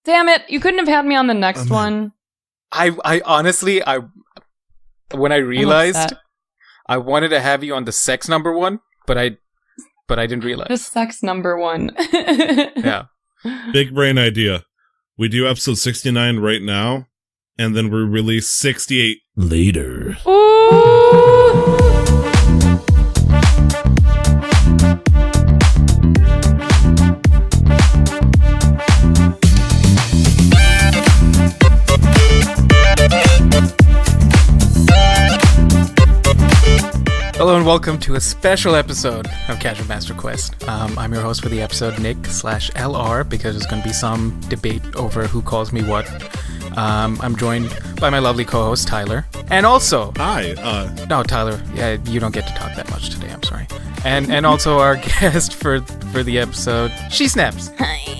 Damn it! You couldn't have had me on the next one. I honestly, when I realized I wanted to have you on the sex number one, but I didn't realize. The sex number one. Yeah. Big brain idea. We do episode 69 right now, and then we release 68 later. Ooh! Hello and welcome to a special episode of Casual Master Quest. I'm your host for the episode, Nick/LR, because there's going to be some debate over who calls me what. I'm joined by my lovely co-host, Tyler. And also... Hi. No, Tyler, you don't get to talk that much today, I'm sorry. And also our guest for the episode, SheSnaps. Hi.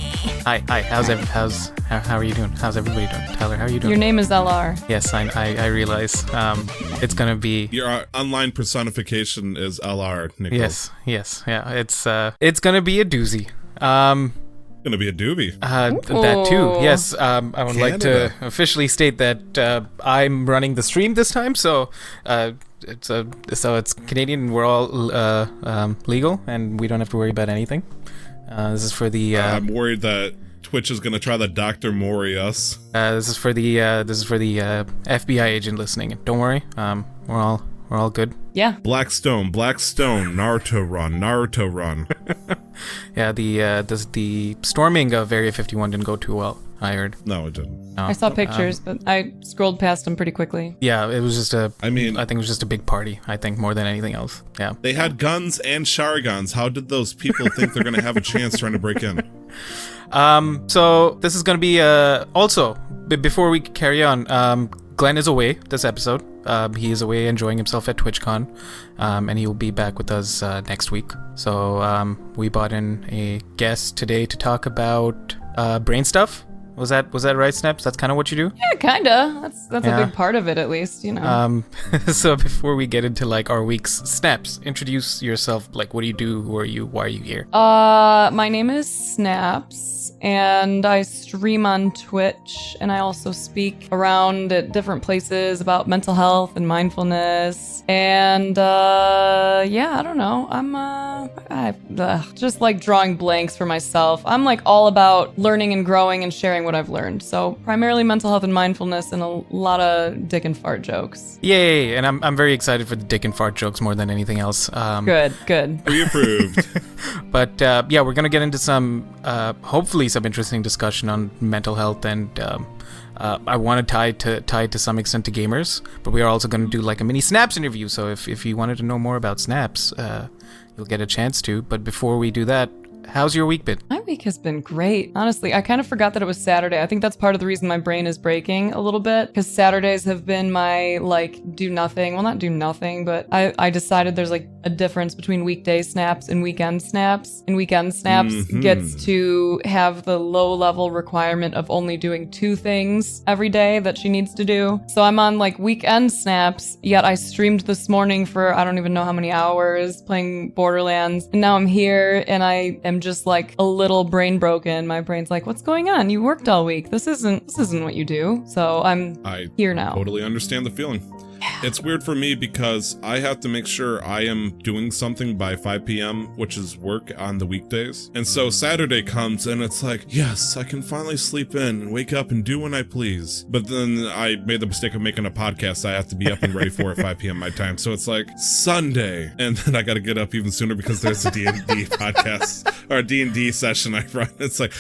How are you doing? How's everybody doing? Tyler, how are you doing? Your name is LR. Yes, I realize. It's gonna be your online personification is LR, Nico. Yes, yeah. It's gonna be a doozy. Gonna be a doobie. That too. Yes. I would like to officially state that I'm running the stream this time, so it's Canadian and we're all legal and we don't have to worry about anything. This is for the. I'm worried that Twitch is gonna try to Dr. Mori us. This is for the FBI agent listening. Don't worry. We're all good. Yeah. Blackstone, Naruto run. Yeah, the storming of Area 51 didn't go too well, I heard. No, it didn't. I saw pictures, but I scrolled past them pretty quickly. Yeah, it was just I think it was just a big party, I think, more than anything else. Yeah. They had guns and shower guns. How did those people think they're gonna have a chance trying to break in? So this is gonna be also before we carry on, Glenn is away this episode. He is away enjoying himself at TwitchCon, and he will be back with us next week. So we brought in a guest today to talk about brain stuff. Was that right, Snaps? That's kind of what you do? Yeah, kinda. That's a big part of it, at least, you know. So before we get into like our week's Snaps, introduce yourself. Like, what do you do? Who are you? Why are you here? My name is Snaps, and I stream on Twitch, and I also speak around at different places about mental health and mindfulness. And yeah, I don't know. I'm just like drawing blanks for myself. I'm like all about learning and growing and sharing what I've learned. So primarily mental health and mindfulness and a lot of dick and fart jokes. Yay! And I'm very excited for the dick and fart jokes more than anything else. Good. Pre-approved. But yeah, we're gonna get into some, hopefully some interesting discussion on mental health and I want to tie it to some extent to gamers, but we are also going to do like a mini Snaps interview. So if you wanted to know more about Snaps, you'll get a chance to. But before we do that, how's your week been? My week has been great. Honestly, I kind of forgot that it was Saturday. I think that's part of the reason my brain is breaking a little bit, because Saturdays have been my, like, do nothing. Well, not do nothing, but I decided there's, like, a difference between weekday snaps and weekend snaps. And weekend snaps gets to have the low-level requirement of only doing 2 things every day that she needs to do. So I'm on, like, weekend snaps, yet I streamed this morning for I don't even know how many hours playing Borderlands. And now I'm here, and I am just like a little brain broken. My brain's like, what's going on? You worked all week. This isn't what you do. So I'm here now. Totally understand the feeling. It's weird for me because I have to make sure I am doing something by 5 p.m., which is work on the weekdays. And so Saturday comes and it's like, yes, I can finally sleep in and wake up and do when I please. But then I made the mistake of making a podcast I have to be up and ready for at 5 p.m. my time. So it's like Sunday. And then I got to get up even sooner because there's a D&D podcast or a D&D session I run. It's like,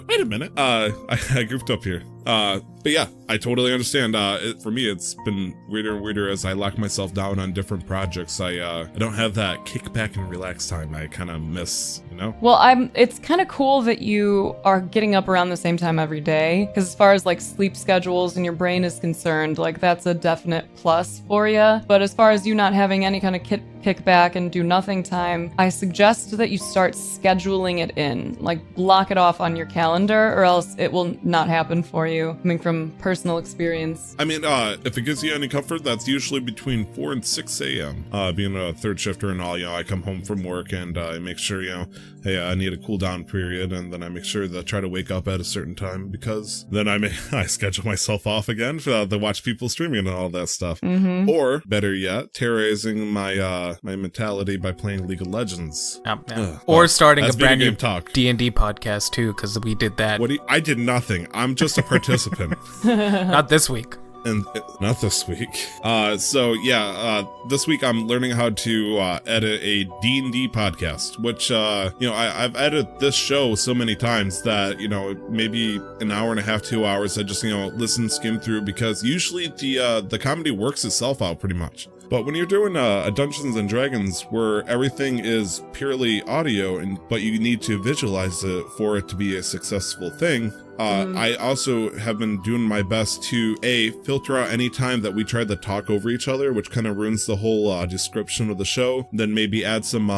wait a minute. I goofed up here. But yeah, I totally understand. For me, it's been weirder and weirder as I lock myself down on different projects. I don't have that kick back and relax time I kind of miss, you know? Well, it's kind of cool that you are getting up around the same time every day, because as far as like sleep schedules and your brain is concerned, like that's a definite plus for you. But as far as you not having any kind of kick back and do nothing time, I suggest that you start scheduling it in, like block it off on your calendar, or else it will not happen for you, coming from personal experience. I mean, if it gives you any comfort, that's usually between 4 and 6 a.m. Being a third shifter and all, I come home from work and I make sure, hey, I need a cool down period, and then I make sure to try to wake up at a certain time, because then I schedule myself off again to watch people streaming and all that stuff. Mm-hmm. Or better yet, terrorizing my my mentality by playing League of Legends. Or starting a brand new talk. D&D podcast too, because we did that. I did nothing. I'm just a participant. Not this week. And not this week. This week I'm learning how to edit a D&D podcast, which, I've edited this show so many times that, maybe an hour and a half, 2 hours, I just, listen, skim through, because usually the comedy works itself out pretty much. But when you're doing a Dungeons and Dragons where everything is purely audio, but you need to visualize it for it to be a successful thing, I also have been doing my best to filter out any time that we try to talk over each other, which kind of ruins the whole description of the show. Then maybe add some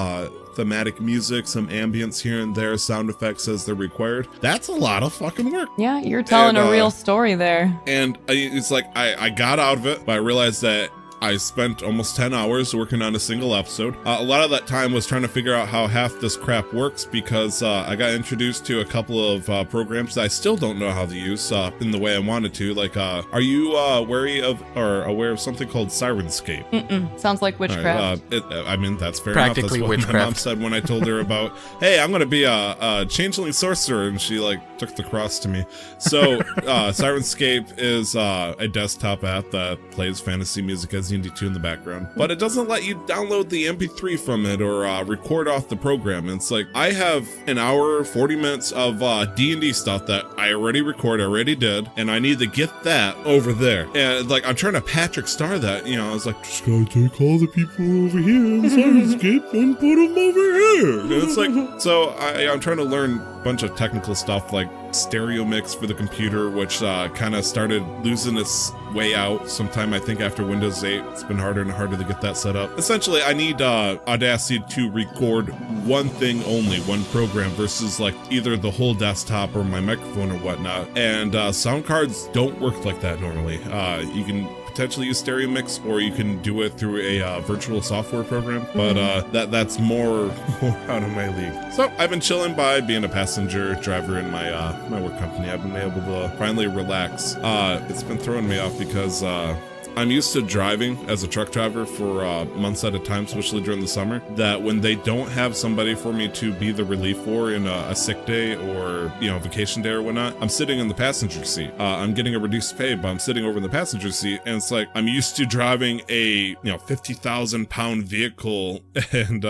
thematic music, some ambience here and there, sound effects as they're required. That's a lot of fucking work. Yeah, you're telling a real story there. And it's like I got out of it, but I realized that I spent almost 10 hours working on a single episode. A lot of that time was trying to figure out how half this crap works, because I got introduced to a couple of programs that I still don't know how to use in the way I wanted to. Like, are you aware of something called Sirenscape? Mm-mm. Sounds like witchcraft. Right, that's fair Practically enough. That's what witchcraft. my mom said when I told her about, hey, I'm going to be a changeling sorcerer, and she took the cross to me. So Sirenscape is a desktop app that plays fantasy music as you need to in the background, but it doesn't let you download the MP3 from it or record off the program. And it's like, I have an hour, 40 minutes of D&D stuff that I already did, and I need to get that over there. And I'm trying to Patrick Star that, I was like, just gotta take all the people over here in Sirenscape and put them over here. And it's like, so I'm trying to learn a bunch of technical stuff like stereo mix for the computer, which kind of started losing its way out sometime, I think, after Windows 8. It's been harder and harder to get that set up. Essentially, I need Audacity to record one thing only, one program, versus either the whole desktop or my microphone or whatnot. And sound cards don't work like that normally. You can potentially use stereo mix, or you can do it through a virtual software program, but that's more out of my league. So I've been chilling by being a passenger driver in my my work company. I've been able to finally relax. It's been throwing me off because I'm used to driving as a truck driver for months at a time, especially during the summer, that when they don't have somebody for me to be the relief for in a sick day or, vacation day or whatnot, I'm sitting in the passenger seat. I'm getting a reduced pay, but I'm sitting over in the passenger seat, and it's like, I'm used to driving a, 50,000 pound vehicle and,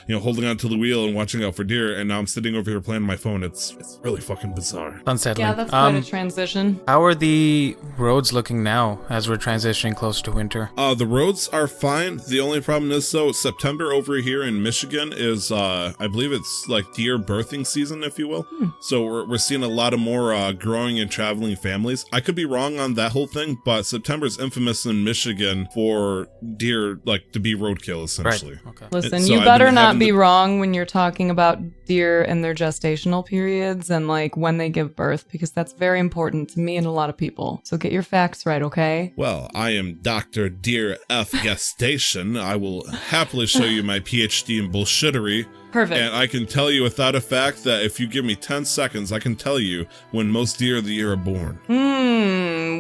holding onto the wheel and watching out for deer, and now I'm sitting over here playing on my phone. It's really fucking bizarre. Unsettling. Yeah, that's quite a transition. How are the roads looking now as we're transitioning close to winter? The roads are fine. The only problem is, though, September over here in Michigan is, I believe it's deer birthing season, if you will. So we're seeing a lot of more growing and traveling families. I could be wrong on that whole thing, but September is infamous in Michigan for deer, to be roadkill, essentially. Right. Okay. Listen, So you I've better been not having be to- wrong when you're talking about deer and their gestational periods and when they give birth, because that's very important to me and a lot of people. So get your facts right, okay? Well, I am Dr. Deer F. Gestation. I will happily show you my PhD in bullshittery. Perfect. And I can tell you without a fact that if you give me 10 seconds, I can tell you when most deer of the year are born.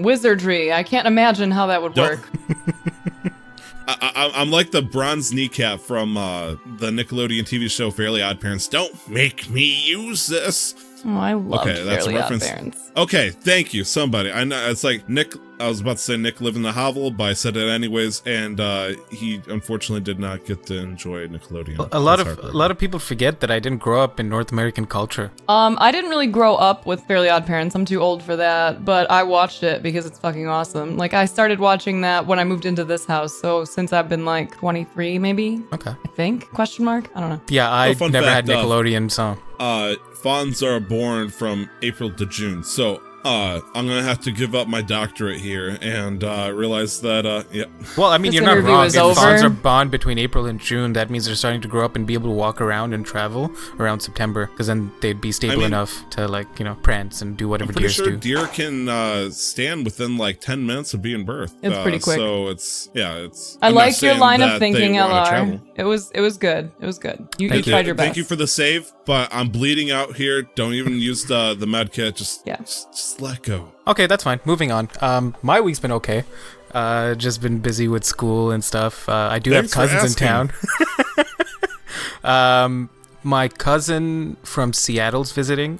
Wizardry. I can't imagine how that would work. I'm like the bronze kneecap from the Nickelodeon TV show Fairly Odd Parents. Don't make me use this. Oh, I love Okay, that's a Fairly Odd reference. Parents. Okay, thank you, somebody. I know it's like Nick. I was about to say Nick lived in the hovel, but I said it anyways, and he unfortunately did not get to enjoy Nickelodeon. A lot of people forget that I didn't grow up in North American culture. I didn't really grow up with Fairly Odd Parents. I'm too old for that, but I watched it because it's fucking awesome. I started watching that when I moved into this house, so since I've been 23, maybe. Okay. I think? Question mark? I don't know. Yeah, I fun never had fact, Nickelodeon, so. Fawns are born from April to June, so I'm gonna have to give up my doctorate here and realize that, yeah. Well, I mean, This you're not interview wrong. is If fawns over. are born between April and June, that means they're starting to grow up and be able to walk around and travel around September, because then they'd be stable enough to, like, you know, prance and do whatever I'm pretty deers sure do. deer can stand within like 10 minutes of being birthed. It's pretty quick. So it's, yeah, it's. I I'm not like your saying line of that they thinking, wanna LR. travel. It was good. It was good. You Thank tried your best. Thank you for the save, but I'm bleeding out here. Don't even use the med kit. Just let go. Okay, that's fine. Moving on. My week's been okay. Just been busy with school and stuff. I do Thanks have for cousins in asking. town. My cousin from Seattle's visiting.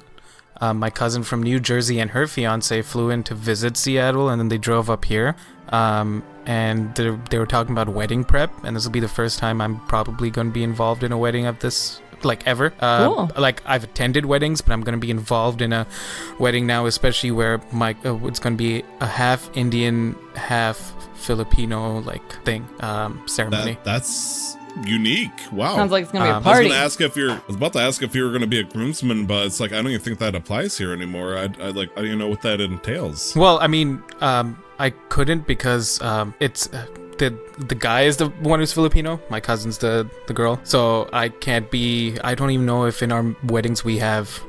My cousin from New Jersey and her fiance flew in to visit Seattle, and then they drove up here. And they were talking about wedding prep, and this will be the first time I'm probably going to be involved in a wedding of this, like, ever. Cool. Like, I've attended weddings, but I'm going to be involved in a wedding now, especially where it's going to be a half Indian, half Filipino, like, thing, ceremony. That's unique. Wow. Sounds like it's gonna be a I was party. about to ask if you were going to be a groomsman, but it's like I don't even think that applies here anymore. I don't even know what that entails. Well, I mean, I couldn't because it's the guy is the one who's Filipino. My cousin's the girl, so I can't be. I don't even know if in our weddings we have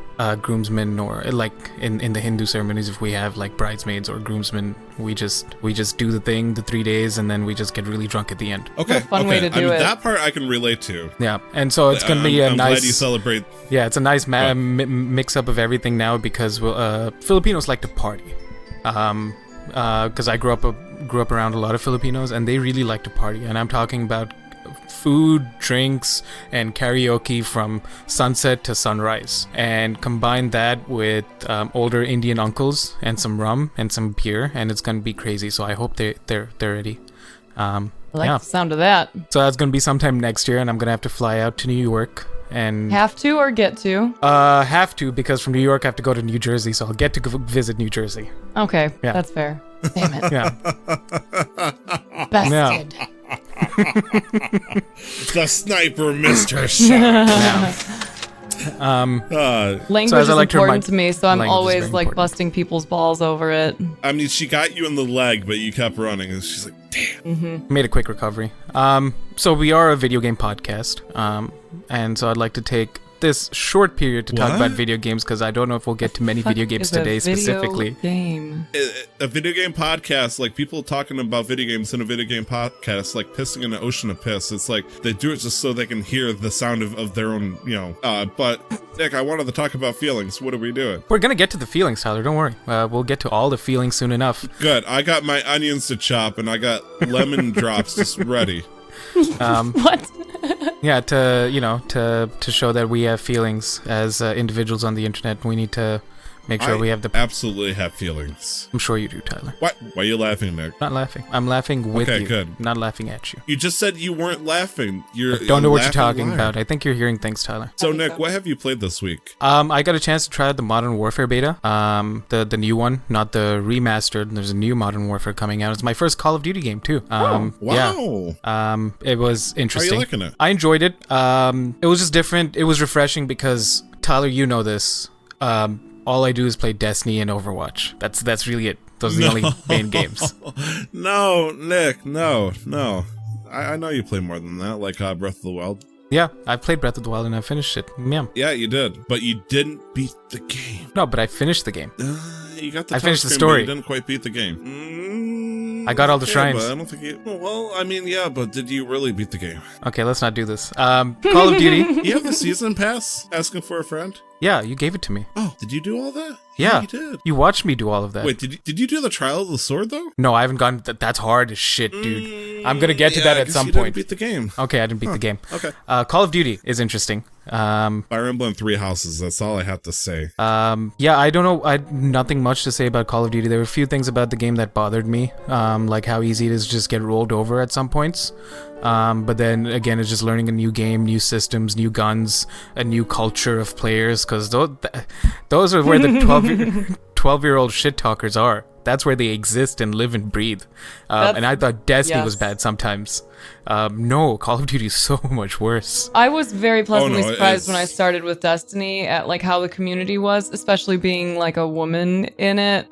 groomsmen, or like in the Hindu ceremonies, if we have like bridesmaids or groomsmen. We just do the thing, the 3 days, and then we just get really drunk at the end. Okay, What a fun way to do it. That part I can relate to. Yeah, and so it's gonna be a I'm nice. glad you celebrate. Yeah, it's a nice mix up of everything now, because Filipinos like to party. Because I grew up around a lot of Filipinos, and they really like to party. And I'm talking about food, drinks, and karaoke from sunset to sunrise. And combine that with older Indian uncles and some rum and some beer, and it's gonna be crazy. So I hope they're ready. I like the sound of that. So that's gonna be sometime next year, and I'm gonna have to fly out to New York. And Have to or get to? have to, because from New York I have to go to New Jersey, so I'll get to visit New Jersey. Okay, Yeah. that's fair. Damn it. Yeah. Bested. The sniper missed her shot. Language So as is I like to important remind- to me, so I'm language is always very like important. busting people's balls over it. I mean, she got you in the leg, but you kept running, and she's like, "Damn." Made a quick recovery. So we are a video game podcast. And so I'd like to take this short period to talk What? about video games, because I don't know if we'll get to many video games Is a today video specifically. Game. A video game podcast, like people talking about video games in a video game podcast, like pissing in an ocean of piss. It's like they do it just so they can hear the sound of their own, But Nick, I wanted to talk about feelings. What are we doing? We're gonna get to the feelings, Tyler. Don't worry. We'll get to all the feelings soon enough. Good. I got my onions to chop, and I got lemon drops just ready. What? Yeah, to show that we have feelings as individuals on the internet. We need to make sure we have the. Absolutely have feelings. I'm sure you do, Tyler. What? Why are you laughing, Nick? Not laughing. I'm laughing with Okay, you. good. Not laughing at you. You just said you weren't laughing. You're Don't know what you're laughing talking liar. about. I think you're hearing things, Tyler. So, Nick, what have you played this week? I got a chance to try out the Modern Warfare beta. The new one, not the remastered. There's a new Modern Warfare coming out. It's my first Call of Duty game too. Wow. Yeah. It was interesting. liking it? I enjoyed it. It was just different. It was refreshing because, Tyler, you know this. All I do is play Destiny and Overwatch. That's really it. Those are the only main games. No, Nick, no. I know you play more than that, like Breath of the Wild. Yeah, I played Breath of the Wild and I finished it. Yeah. Yeah, you did, but you didn't beat the game. No, but I finished the game. You got the I finished the touchscreen, but story. You didn't quite beat the game. I got all the shrines. But I don't think you. Well, I mean, yeah, but did you really beat the game? Okay, let's not do this. Call of Duty. You have the season pass. Asking for a friend. Yeah, you gave it to me. Oh, did you do all that? Yeah, you did. You watched me do all of that. Wait, did you do the Trial of the Sword though? No, I haven't gone. That's hard as shit, dude. I'm gonna get to that I at guess some you point. Didn't beat the game. Okay, I didn't beat the game. Okay. Call of Duty is interesting. Fire Emblem Three Houses. That's all I have to say. Yeah, I don't know. I nothing much to say about Call of Duty. There were a few things about the game that bothered me, like how easy it is to just get rolled over at some points. But then again, it's just learning a new game, new systems, new guns, a new culture of players. Because those are where the 12-year-old shit talkers are. that's where they exist and live and breathe. And I thought Destiny was bad sometimes. No, Call of Duty is so much worse. I was very pleasantly surprised when I started with Destiny at like how the community was, especially being like a woman in it.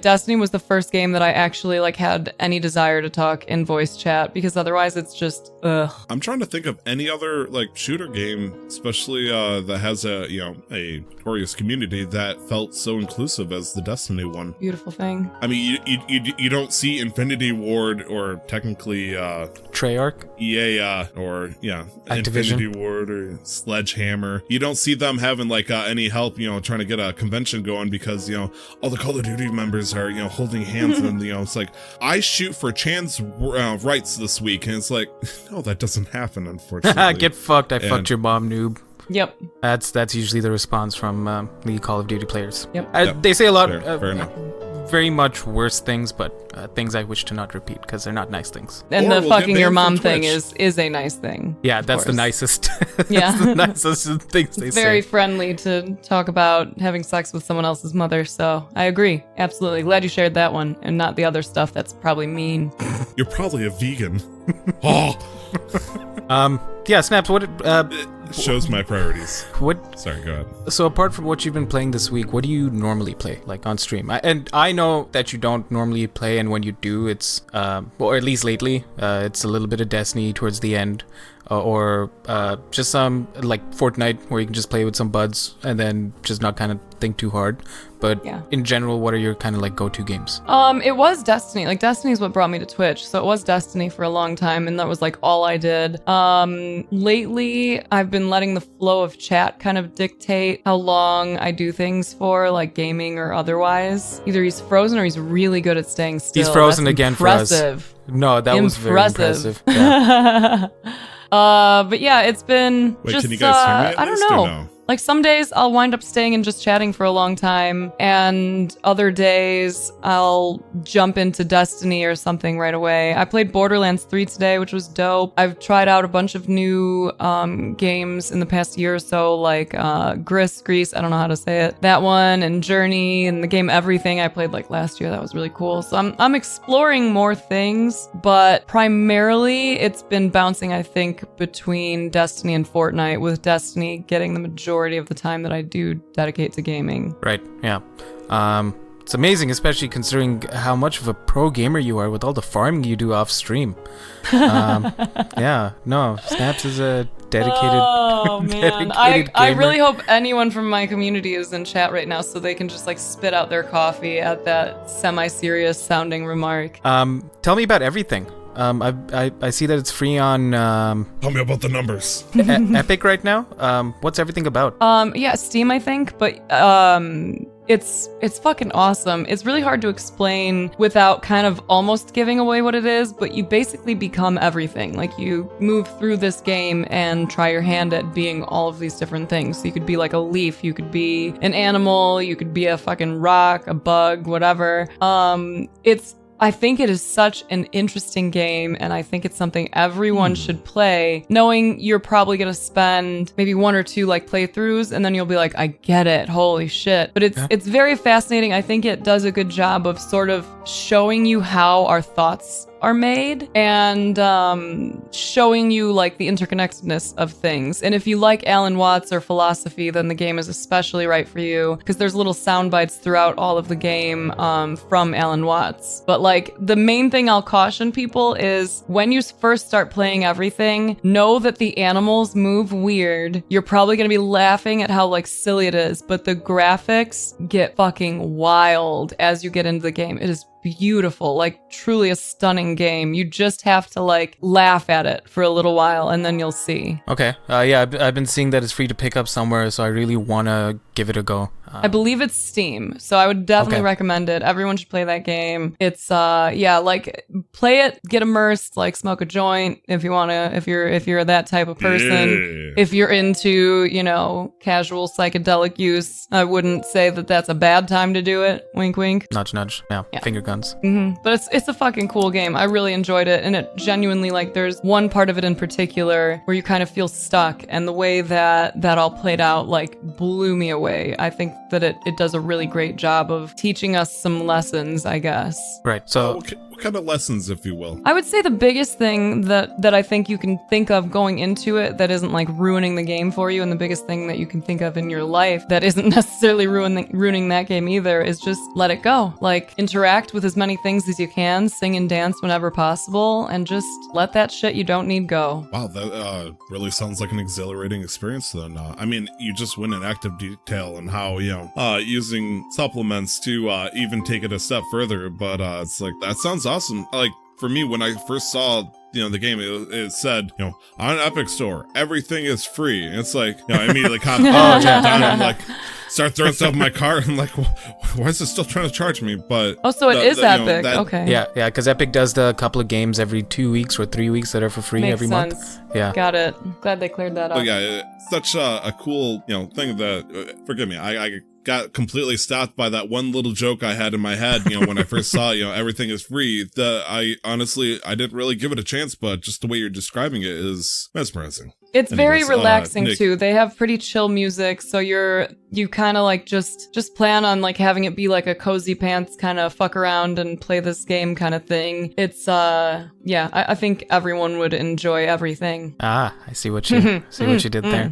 Destiny was the first game that I actually like had any desire to talk in voice chat, because otherwise it's just ugh. I'm trying to think of any other like shooter game, especially that has a notorious community that felt so inclusive as the Destiny one. Beautiful thing. I mean, you don't see Infinity Ward or technically Treyarch, EA, or Activision. Infinity Ward or Sledgehammer. You don't see them having like any help, trying to get a convention going, because all the Call of Duty members are holding hands, and it's like, I shoot for trans rights this week, and it's like, no, that doesn't happen, unfortunately. Get fucked. I fucked your mom, noob. Yep. That's usually the response from the Call of Duty players. Yep. They say a lot. Fair enough. Very much worse things, but things I wish to not repeat because they're not nice things. And the fucking your mom thing is a nice thing. Yeah, that's the nicest. Yeah. That's the nicest things they say. Very friendly to talk about having sex with someone else's mother, so I agree. Absolutely. Glad you shared that one and not the other stuff that's probably mean. You're probably a vegan. Oh. Yeah, Snaps, what shows my priorities. What? Sorry, go ahead. So apart from what you've been playing this week, what do you normally play, like on stream? I know that you don't normally play, and when you do, it's or at least lately, it's a little bit of Destiny towards the end, or just some like Fortnite where you can just play with some buds and then just not kind of think too hard. But in general, what are your kind of like go-to games? It was Destiny. Like Destiny is what brought me to Twitch, so it was Destiny for a long time, and that was like all I did. Lately, I've been letting the flow of chat kind of dictate how long I do things for, like gaming or otherwise. Either he's frozen or he's really good at staying still. He's frozen again for us. No, that was very impressive. Yeah. But yeah, it's been Wait, just can you guys hear me at I don't least, know. or no? Like some days I'll wind up staying and just chatting for a long time, and other days I'll jump into Destiny or something right away. I played Borderlands 3 today, which was dope. I've tried out a bunch of new games in the past year or so, like Grease, I don't know how to say it. That one, and Journey, and the game Everything I played like last year. That was really cool. So I'm exploring more things, but primarily it's been bouncing, I think, between Destiny and Fortnite, with Destiny getting the majority of the time that I do dedicate to gaming. Right, yeah. It's amazing, especially considering how much of a pro gamer you are with all the farming you do off stream. Yeah, no, Snaps is a dedicated. Oh man, dedicated I gamer. really hope anyone from my community is in chat right now so they can just like spit out their coffee at that semi-serious sounding remark. Tell me about Everything. I see that it's free on Tell me about the numbers. Epic right now. What's Everything about? Yeah, Steam, I think, but it's fucking awesome. It's really hard to explain without kind of almost giving away what it is, but you basically become everything. Like you move through this game and try your hand at being all of these different things. So you could be like a leaf, you could be an animal, you could be a fucking rock, a bug, whatever. I think it is such an interesting game, and I think it's something everyone should play, knowing you're probably going to spend maybe one or two like playthroughs, and then you'll be like, I get it, holy shit. But it's very fascinating. I think it does a good job of sort of showing you how our thoughts are made, and showing you like the interconnectedness of things. And if you like Alan Watts or philosophy, then the game is especially right for you, because there's little sound bites throughout all of the game from Alan Watts. But like the main thing I'll caution people is when you first start playing Everything, know that the animals move weird. You're probably gonna be laughing at how like silly it is, but the graphics get fucking wild as you get into the game. It is beautiful, like truly a stunning game. You just have to like laugh at it for a little while, and then you'll see. Okay. Yeah, I've been seeing that it's free to pick up somewhere, so I really want to give it a go. I believe it's Steam, so I would definitely recommend it. Everyone should play that game. It's like play it, get immersed, like smoke a joint if you want to, if you're that type of person. Yeah. If you're into, casual psychedelic use, I wouldn't say that that's a bad time to do it. Wink, wink. Nudge, nudge. Yeah. Finger guns. Mm-hmm. But it's a fucking cool game. I really enjoyed it, and it genuinely, like, there's one part of it in particular where you kind of feel stuck, and the way that all played out, like, blew me away. away. I think that it does a really great job of teaching us some lessons, I guess. Right. So What kind of lessons, if you will? I would say the biggest thing that I think you can think of going into it that isn't like ruining the game for you, and the biggest thing that you can think of in your life that isn't necessarily ruining that game either, is just let it go. Like, interact with as many things as you can, sing and dance whenever possible, and just let that shit you don't need go. Wow, that really sounds like an exhilarating experience then. I mean, you just went in active detail on how, using supplements to even take it a step further, but it's like, that sounds awesome. Like, for me, when I first saw the game, it said, on Epic Store, everything is free. And it's like, I immediately jump down and like start throwing stuff in my car. And I'm like, why is it still trying to charge me? But so it is Epic. Okay. Yeah, because Epic does the couple of games every 2 weeks or 3 weeks that are for free every month. Yeah. Got it. Glad they cleared that up. But yeah, such a cool, thing that, forgive me, I got completely stopped by that one little joke I had in my head, when I first saw, everything is free. That I didn't really give it a chance, but just the way you're describing it is mesmerizing. It's very relaxing Nick. too. They have pretty chill music, so you kind of like just plan on like having it be like a cozy pants kind of fuck around and play this game kind of thing. It's I think everyone would enjoy everything. I see what you did there.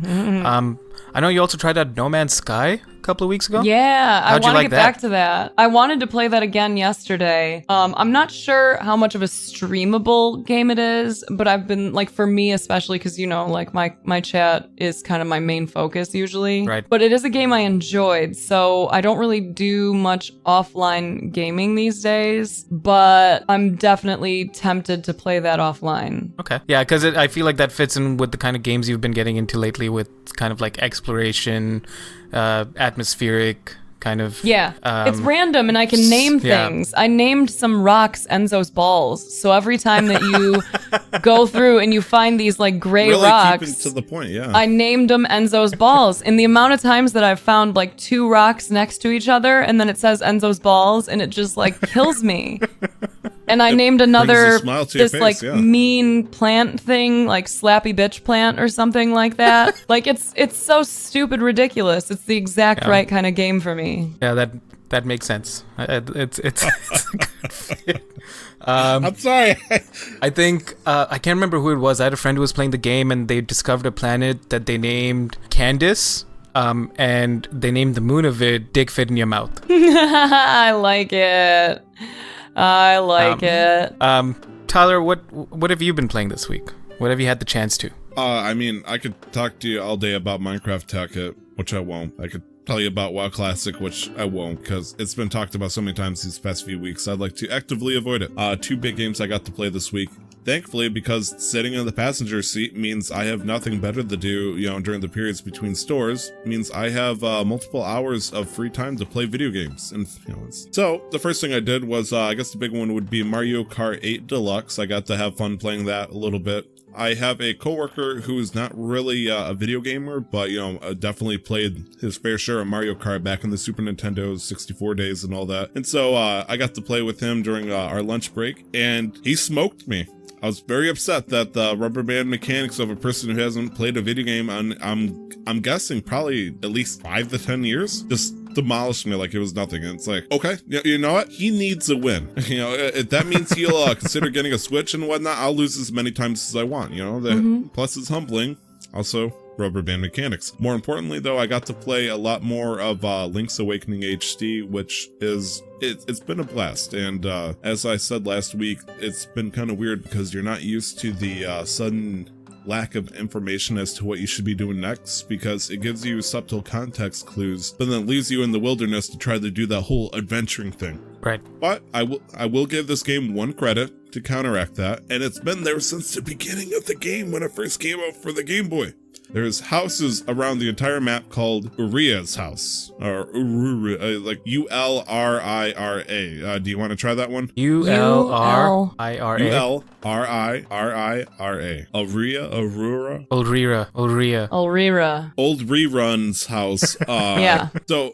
I know you also tried out No Man's Sky a couple of weeks ago. Yeah, I How'd you want to like get back to that. I wanted to play that again yesterday. I'm not sure how much of a streamable game it is, but I've been like, for me especially, because like my chat is kind of my main focus usually. Right. But it is a game I enjoyed, so I don't really do much offline gaming these days, but I'm definitely tempted to play that offline. Okay. Yeah, because I feel like that fits in with the kind of games you've been getting into lately, with kind of like exploration, atmospheric kind of. Yeah, it's random and I can name things. I named some rocks Enzo's balls. So every time that you go through and you find these like gray really rocks, keeping to the point, yeah. I named them Enzo's balls. And the amount of times that I've found like two rocks next to each other and then it says Enzo's balls and it just like kills me. And I named another like mean plant thing, like Slappy Bitch Plant or something like that. Like it's so stupid ridiculous. It's the exact right kind of game for me. Yeah, that makes sense. It's a good fit. I'm sorry. I think I can't remember who it was. I had a friend who was playing the game and they discovered a planet that they named Candace. And they named the moon of it Dick Fit in Your Mouth. I like it. Tyler, what have you been playing this week? What have you had the chance to? I mean, I could talk to you all day about Minecraft Tekkit, which I won't. I could tell you about WoW Classic, which I won't, because it's been talked about so many times these past few weeks. I'd like to actively avoid it. 2 big games I got to play this week. Thankfully, because sitting in the passenger seat means I have nothing better to do, during the periods between stores, means I have multiple hours of free time to play video games. And so the first thing I did was, I guess the big one would be Mario Kart 8 Deluxe. I got to have fun playing that a little bit. I have a coworker who is not really a video gamer, but definitely played his fair share of Mario Kart back in the Super Nintendo 64 days and all that. And so I got to play with him during our lunch break, and he smoked me. I was very upset that the rubber band mechanics of a person who hasn't played a video game on, I'm guessing probably at least 5 to 10 years, just demolished me like it was nothing. And it's like, okay, you know what? He needs a win. If that means he'll consider getting a Switch and whatnot, I'll lose as many times as I want. Plus it's humbling. Also, rubber band mechanics. More importantly, though, I got to play a lot more of Link's Awakening HD, which is it's been a blast. And as I said last week, it's been kind of weird because you're not used to the sudden lack of information as to what you should be doing next, because it gives you subtle context clues, but then leaves you in the wilderness to try to do that whole adventuring thing. Right. But I will give this game one credit to counteract that, and it's been there since the beginning of the game when it first came out for the Game Boy. There's houses around the entire map called Uria's house, or like Ulrira. Do you want to try that one? Ulrira. Ulrira. Aurora. Ulrira. Ulrira. Old Rerun's house. Yeah. So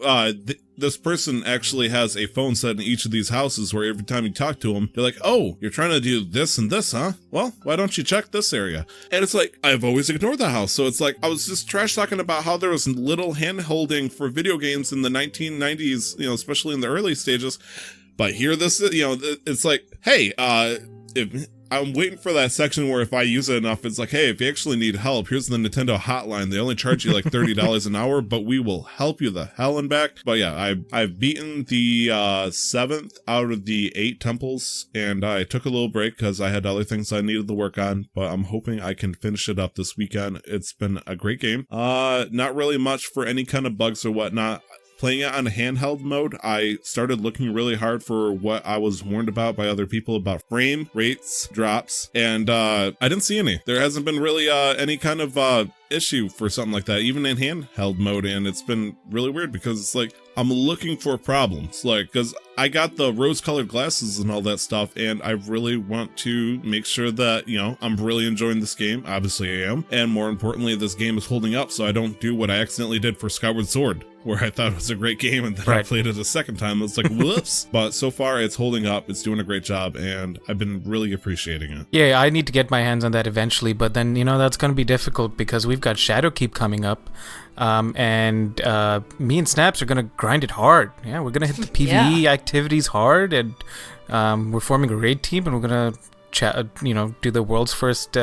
this person actually has a phone set in each of these houses where every time you talk to them, they're like, oh, you're trying to do this and this, huh? Well, why don't you check this area? And it's like, I've always ignored the house. So it's like, I was just trash talking about how there was little hand holding for video games in the 1990s, especially in the early stages. But here this is, it's like, hey, if I'm waiting for that section where if I use it enough, it's like, hey, if you actually need help, here's the Nintendo hotline. They only charge you like $30 an hour, but we will help you the hell and back. But yeah, I've beaten the 7th out of the 8 temples, and I took a little break because I had other things I needed to work on, but I'm hoping I can finish it up this weekend. It's been a great game. Not really much for any kind of bugs or whatnot. Playing it on handheld mode, I started looking really hard for what I was warned about by other people about frame rates, drops, and I didn't see any. There hasn't been really any kind of issue for something like that, even in handheld mode, and it's been really weird because it's like, I'm looking for problems, like, because I got the rose-colored glasses and all that stuff, and I really want to make sure that, I'm really enjoying this game. Obviously I am. And more importantly, this game is holding up so I don't do what I accidentally did for Skyward Sword, where I thought it was a great game and then I played it a second time. It's like, whoops. But so far it's holding up. It's doing a great job, and I've been really appreciating it. Yeah, I need to get my hands on that eventually, but then, that's going to be difficult because we've got Shadowkeep coming up. And me and Snaps are gonna grind it hard. Yeah, we're gonna hit the PvE activities hard, and we're forming a raid team, and we're gonna do the world's first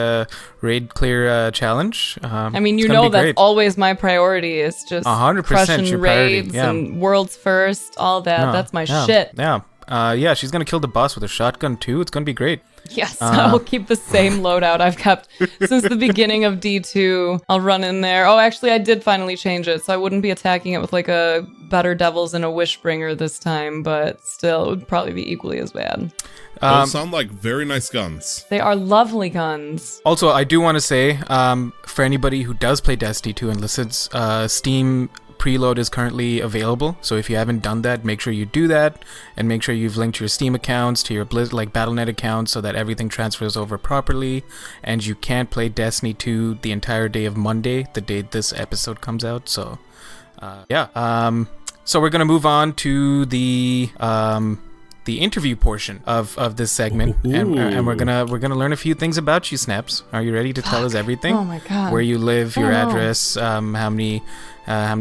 raid clear challenge. I mean, that's great. Always my priority is just 100% crushing raids and world's first, all that. That's my shit. Yeah, she's gonna kill the boss with a shotgun too. It's gonna be great. Yes, I will keep the same loadout I've kept since the beginning of D2. I'll run in there. Oh, actually, I did finally change it, so I wouldn't be attacking it with like a Better Devils and a Wishbringer this time, but still, it would probably be equally as bad. Those sound like very nice guns. They are lovely guns. Also, I do want to say, for anybody who does play Destiny 2 and listens, Steam preload is currently available, so if you haven't done that, make sure you do that, and make sure you've linked your Steam accounts to your Battle.net account so that everything transfers over properly, and you can't play Destiny 2 the entire day of Monday, the day this episode comes out. So so we're gonna move on to the interview portion of this segment, and we're gonna learn a few things about you, Snaps. Are you ready to tell us everything? Oh my god! Where you live, your address, how many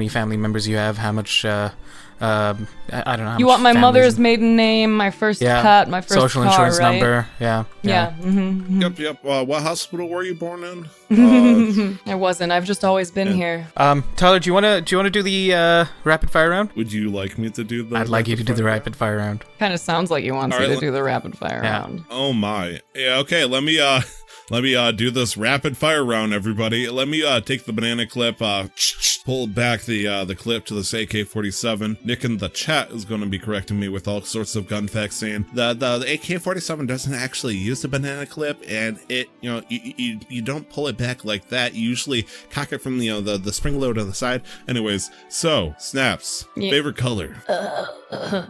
family members you have, how much I don't know. You want my mother's maiden name, my first pet, my first social car, insurance right? number. Yeah. Mm-hmm. Yep. What hospital were you born in? I wasn't. I've just always been here. Tyler, do you wanna do the rapid fire round? Would you like me to do the? I'd like you to do the rapid fire round. Kind of sounds like you want me to do the rapid fire round. Oh my. Yeah. Okay. Let me do this rapid fire round, everybody. Let me take the banana clip, pull back the clip to this AK-47. Nick in the chat is going to be correcting me with all sorts of gun facts, saying the AK-47 doesn't actually use the banana clip, and it you don't pull it back like that. You usually cock it from the spring load on the side. Anyways, so Snaps, favorite color.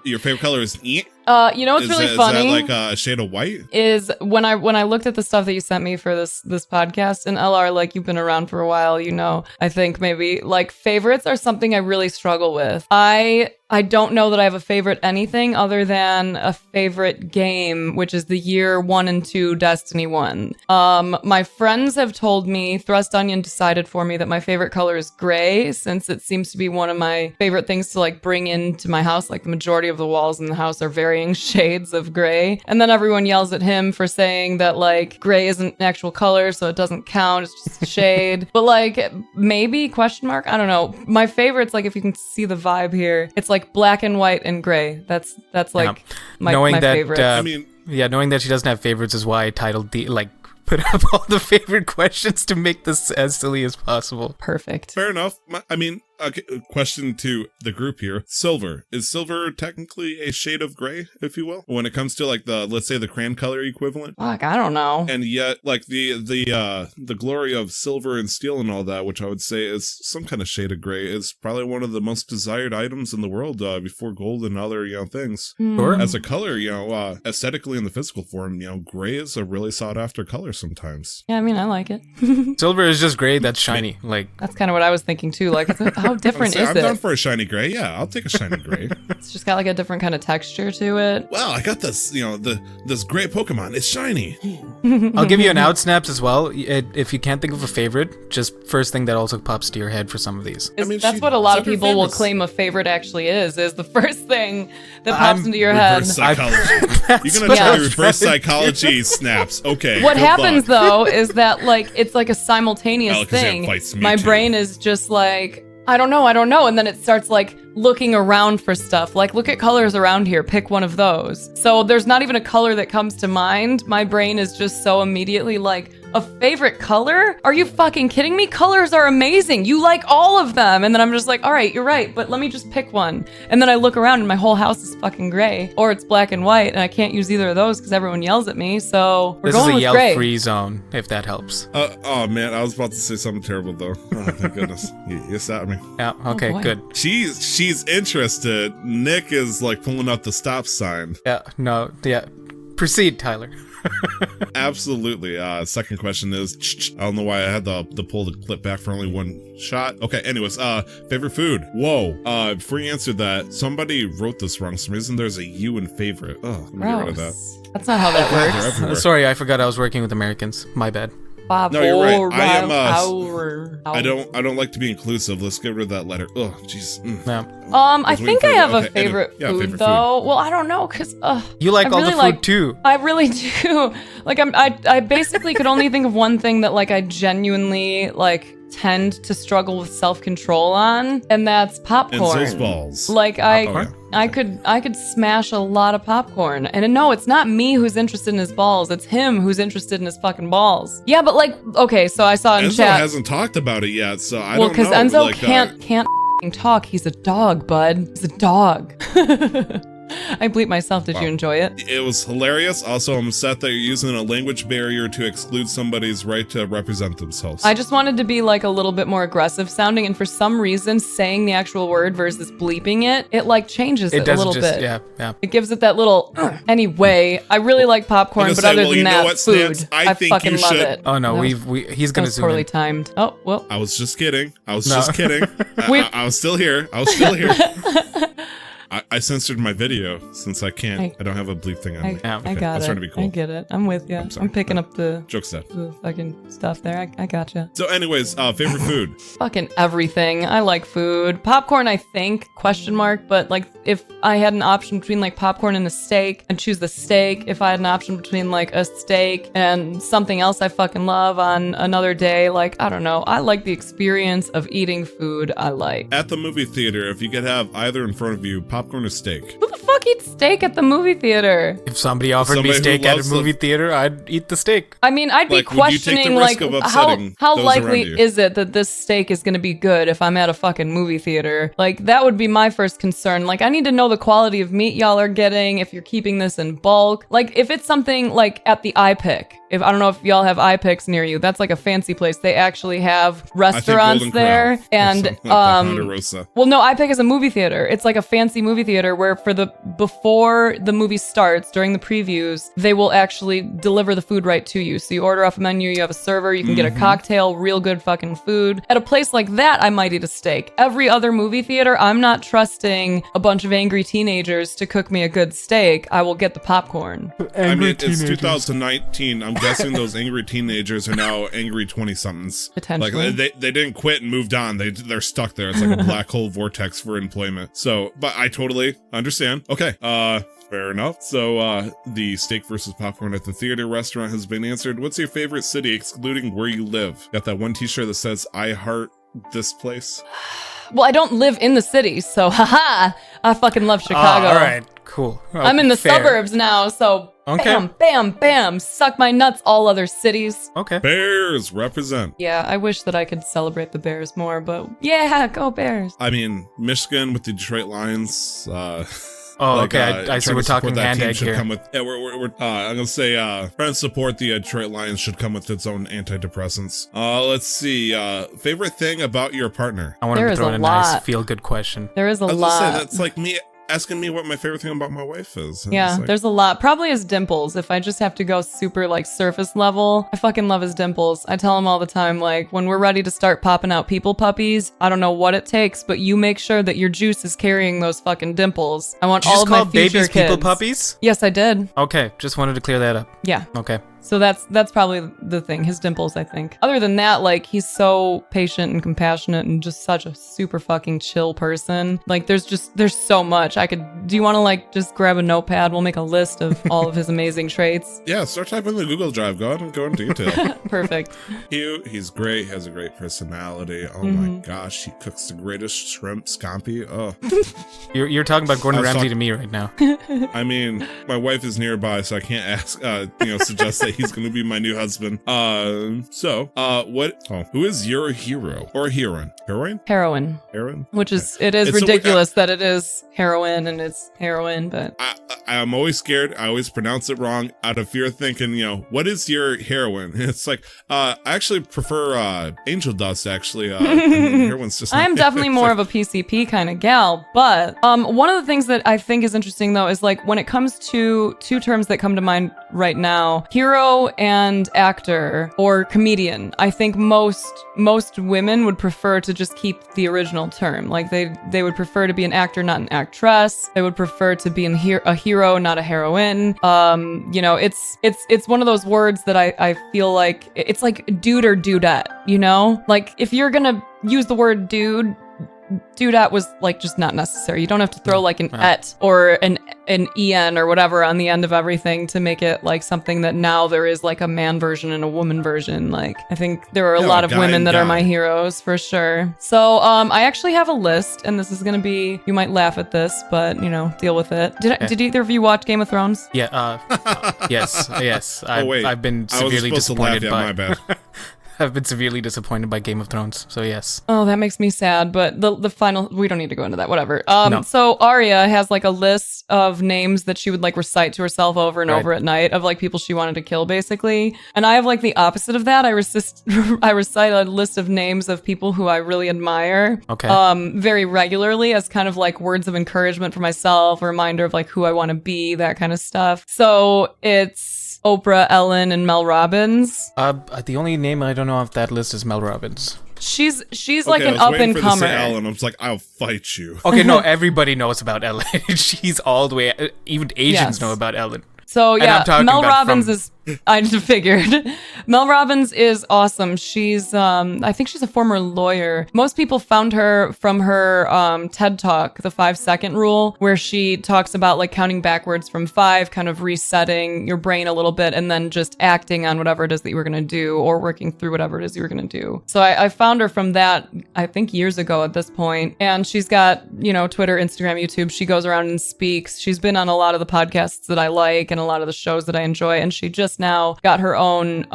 Your favorite color is what's really funny? Is that like a shade of white? Is when I looked at the stuff that you sent me for this podcast, and LR, like, you've been around for a while, I think maybe like favorites are something I really struggle with. I don't know that I have a favorite anything other than a favorite game, which is the year 1 and 2 Destiny 1. My friends have told me, Thrust Onion decided for me that my favorite color is gray, since it seems to be one of my favorite things to like bring into my house. Like the majority of the walls in the house are varying shades of gray. And then everyone yells at him for saying that like gray isn't an actual color, so it doesn't count, it's just a shade. But like maybe ? I don't know. My favorites, like if you can see the vibe here, it's like black and white and gray. That's like my favorite. Knowing that she doesn't have favorites is why I titled put up all the favorite questions to make this as silly as possible. Perfect. Fair enough. Okay, question to the group here. Silver. Is silver technically a shade of gray, if you will? When it comes to like let's say the crayon color equivalent? Fuck, I don't know. And yet like the glory of silver and steel and all that, which I would say is some kind of shade of gray, is probably one of the most desired items in the world before gold and other, things. Sure. As a color, aesthetically in the physical form, gray is a really sought after color sometimes. Yeah, I mean, I like it. Silver is just gray that's shiny. Like that's kind of what I was thinking too. Like, how How different is I'm down it? for a shiny gray. Yeah, I'll take a shiny gray. It's just got like a different kind of texture to it. Well, I got this, this great Pokemon. It's shiny. I'll give you an out snaps as well. If you can't think of a favorite, just first thing that also pops to your head for some of these. That's what a lot of people will claim a favorite actually is the first thing that pops into your head. Reverse psychology. You're gonna try reverse psychology snaps. Okay. What happens though is that like it's like a simultaneous thing. My brain is just like, I don't know, and then it starts like looking around for stuff. Like, look at colors around here, pick one of those. So there's not even a color that comes to mind. My brain is just so immediately like, a favorite color? Are you fucking kidding me? Colors are amazing. You like all of them. And then I'm just like, all right, you're right, but let me just pick one. And then I look around and my whole house is fucking gray, or it's black and white, and I can't use either of those because everyone yells at me. So we're going with gray. This is a yell-free zone, if that helps. Oh man, I was about to say something terrible though. Oh thank goodness, you stopped me. Yeah. Okay. Good. She's interested. Nick is like pulling out the stop sign. Yeah. No. Yeah. Proceed, Tyler. Absolutely. Second question is, I don't know why I had to pull the clip back for only one shot. Okay, anyways, favorite food. Whoa. Before you answer that, somebody wrote this wrong. For some reason there's a U in favorite. Oh, let me get rid of that. That's not how that works. Sorry, I forgot I was working with Americans. My bad. No, you're right. I am. I don't like to be inclusive. Let's get rid of that letter. Oh, jeez. Yeah. I think I have a favorite food though. Well, I don't know, cause you like all the food too. I really do. Like I basically could only think of one thing that like I genuinely like tend to struggle with self-control on, and that's popcorn. And those balls. Like I could smash a lot of popcorn. And no, it's not me who's interested in his balls. It's him who's interested in his fucking balls. Yeah, but like, okay, so I saw in Enzo chat. Enzo hasn't talked about it yet, so I don't know. Well, because Enzo can't talk. He's a dog, bud. He's a dog. I bleep myself. Did you enjoy it? It was hilarious. Also, I'm upset that you're using a language barrier to exclude somebody's right to represent themselves. I just wanted to be like a little bit more aggressive sounding, and for some reason, saying the actual word versus bleeping it like changes it a little bit. Yeah. It gives it that little. Anyway, I really like popcorn, but other than that, food. I fucking love it. Oh no, he's gonna zoom poorly in. timed. Oh well. I was just kidding. I was still here. I censored my video since I don't have a bleep thing on me. I got it. I was trying to be cool. I get it. I'm with you. I'm picking up the fucking stuff there. I gotcha. So anyways, favorite food? Fucking everything. I like food. Popcorn, I think, ? But like if I had an option between like popcorn and a steak, I'd choose the steak. If I had an option between like a steak and something else I fucking love on another day, like, I don't know. I like the experience of eating food I like. At the movie theater, if you could have either in front of you, popcorn or steak? Who the fuck eats steak at the movie theater? If somebody offered me steak at a movie theater, I'd eat the steak. I mean, I'd be questioning like how likely is it that this steak is going to be good if I'm at a fucking movie theater? Like that would be my first concern. Like I need to know the quality of meat y'all are getting, if you're keeping this in bulk. Like if it's something like at the iPic, if I don't know if y'all have iPics near you, that's like a fancy place. They actually have restaurants there, and well, no, iPic is a movie theater. It's like a fancy movie theater where before the movie starts, during the previews, they will actually deliver the food right to you. So you order off a menu, you have a server, you can get a cocktail, real good fucking food. At a place like that, I might eat a steak. Every other movie theater, I'm not trusting a bunch of angry teenagers to cook me a good steak. I will get the popcorn. It's 2019. I'm guessing those angry teenagers are now angry 20-somethings. Potentially. Like they didn't quit and moved on. They're stuck there. It's like a black hole vortex for employment. So, but I totally understand. Okay. Fair enough. So, the steak versus popcorn at the theater restaurant has been answered. What's your favorite city, excluding where you live? Got that one t-shirt that says, I heart this place? Well, I don't live in the city, so haha, I fucking love Chicago. All right, cool. Okay, I'm in the suburbs now, so bam, bam, bam, suck my nuts, all other cities. Okay. Bears represent. Yeah, I wish that I could celebrate the Bears more, but yeah, go Bears. I mean, Michigan with the Detroit Lions, Oh, like, okay. I see we're talking hand egg here. I'm gonna say, trying to support the Detroit Lions should come with its own antidepressants. Let's see. Favorite thing about your partner? I want to throw in a nice feel-good question. There is a lot. That's like me asking me what my favorite thing about my wife is. And Yeah, it's like, there's a lot. Probably his dimples. If I just have to go super like surface level, I fucking love his dimples. I tell him all the time, like, when we're ready to start popping out people puppies, I don't know what it takes, but you make sure that your juice is carrying those fucking dimples. I want Did you all just of my call future babies kids. people puppies? Yes, I did. Okay, just wanted to clear that up. Yeah. Okay. So that's probably the thing, his dimples, I think. Other than that, like, he's so patient and compassionate and just such a super fucking chill person. Like, there's so much. Do you want to, like, just grab a notepad? We'll make a list of all of his amazing traits. yeah, start typing in the Google Drive. Go ahead and go in detail. Perfect. Cute. He's great. Has a great personality. Oh my gosh, he cooks the greatest shrimp scampi. Oh, You're talking about Gordon I was Ramsay talk- to me right now. I mean, my wife is nearby, so I can't ask. Suggest that he's going to be my new husband. Who is your hero or heroine? Heroin. Heroine? Which is, it is It's so ridiculous that it is heroin and it's heroin, but I'm always scared. I always pronounce it wrong out of fear, thinking, what is your heroine? It's like, I actually prefer angel dust. Actually, heroine's just. I am definitely more of a PCP kind of gal. But one of the things that I think is interesting though is like when it comes to two terms that come to mind right now, hero and actor or comedian. I think most women would prefer to just keep the original term. Like they would prefer to be an actor, not an actress. They would prefer to be a hero, not a heroine. It's one of those words that I feel like it's like dude or dudette, Like if you're gonna use the word dudette was like just not necessary. You don't have to throw like an et or an en or whatever on the end of everything to make it like something that now there is like a man version and a woman version. Like I think there are a lot of women that are my heroes for sure. So I actually have a list, and this is gonna be, you might laugh at this, but deal with it. Did either of you watch Game of Thrones? Yeah. Yes. I've been I was severely supposed to disappointed laugh, yeah, my bad. I've been severely disappointed by Game of Thrones, so yes. Oh, that makes me sad, but the final, we don't need to go into that, whatever. No. So Arya has like a list of names that she would like recite to herself over and over at night of like people she wanted to kill, basically. And I have like the opposite of that. I recite a list of names of people who I really admire. Okay. Very regularly as kind of like words of encouragement for myself, a reminder of like who I want to be, that kind of stuff. So it's Oprah, Ellen, and Mel Robbins. The only name I don't know off that list is Mel Robbins. She's like an up and comer. Ellen, I was like, I'll fight you. Okay, no, everybody knows about Ellen. She's all the way. Even Asians know about Ellen. So yeah, Mel Robbins is. I just figured. Mel Robbins is awesome. She's, I think she's a former lawyer. Most people found her from her TED Talk, the 5-second rule, where she talks about like counting backwards from 5, kind of resetting your brain a little bit, and then just acting on whatever it is that you were going to do or working through whatever it is you were going to do. So I found her from that, I think years ago at this point. And she's got, Twitter, Instagram, YouTube. She goes around and speaks. She's been on a lot of the podcasts that I like and a lot of the shows that I enjoy. And she just now got her own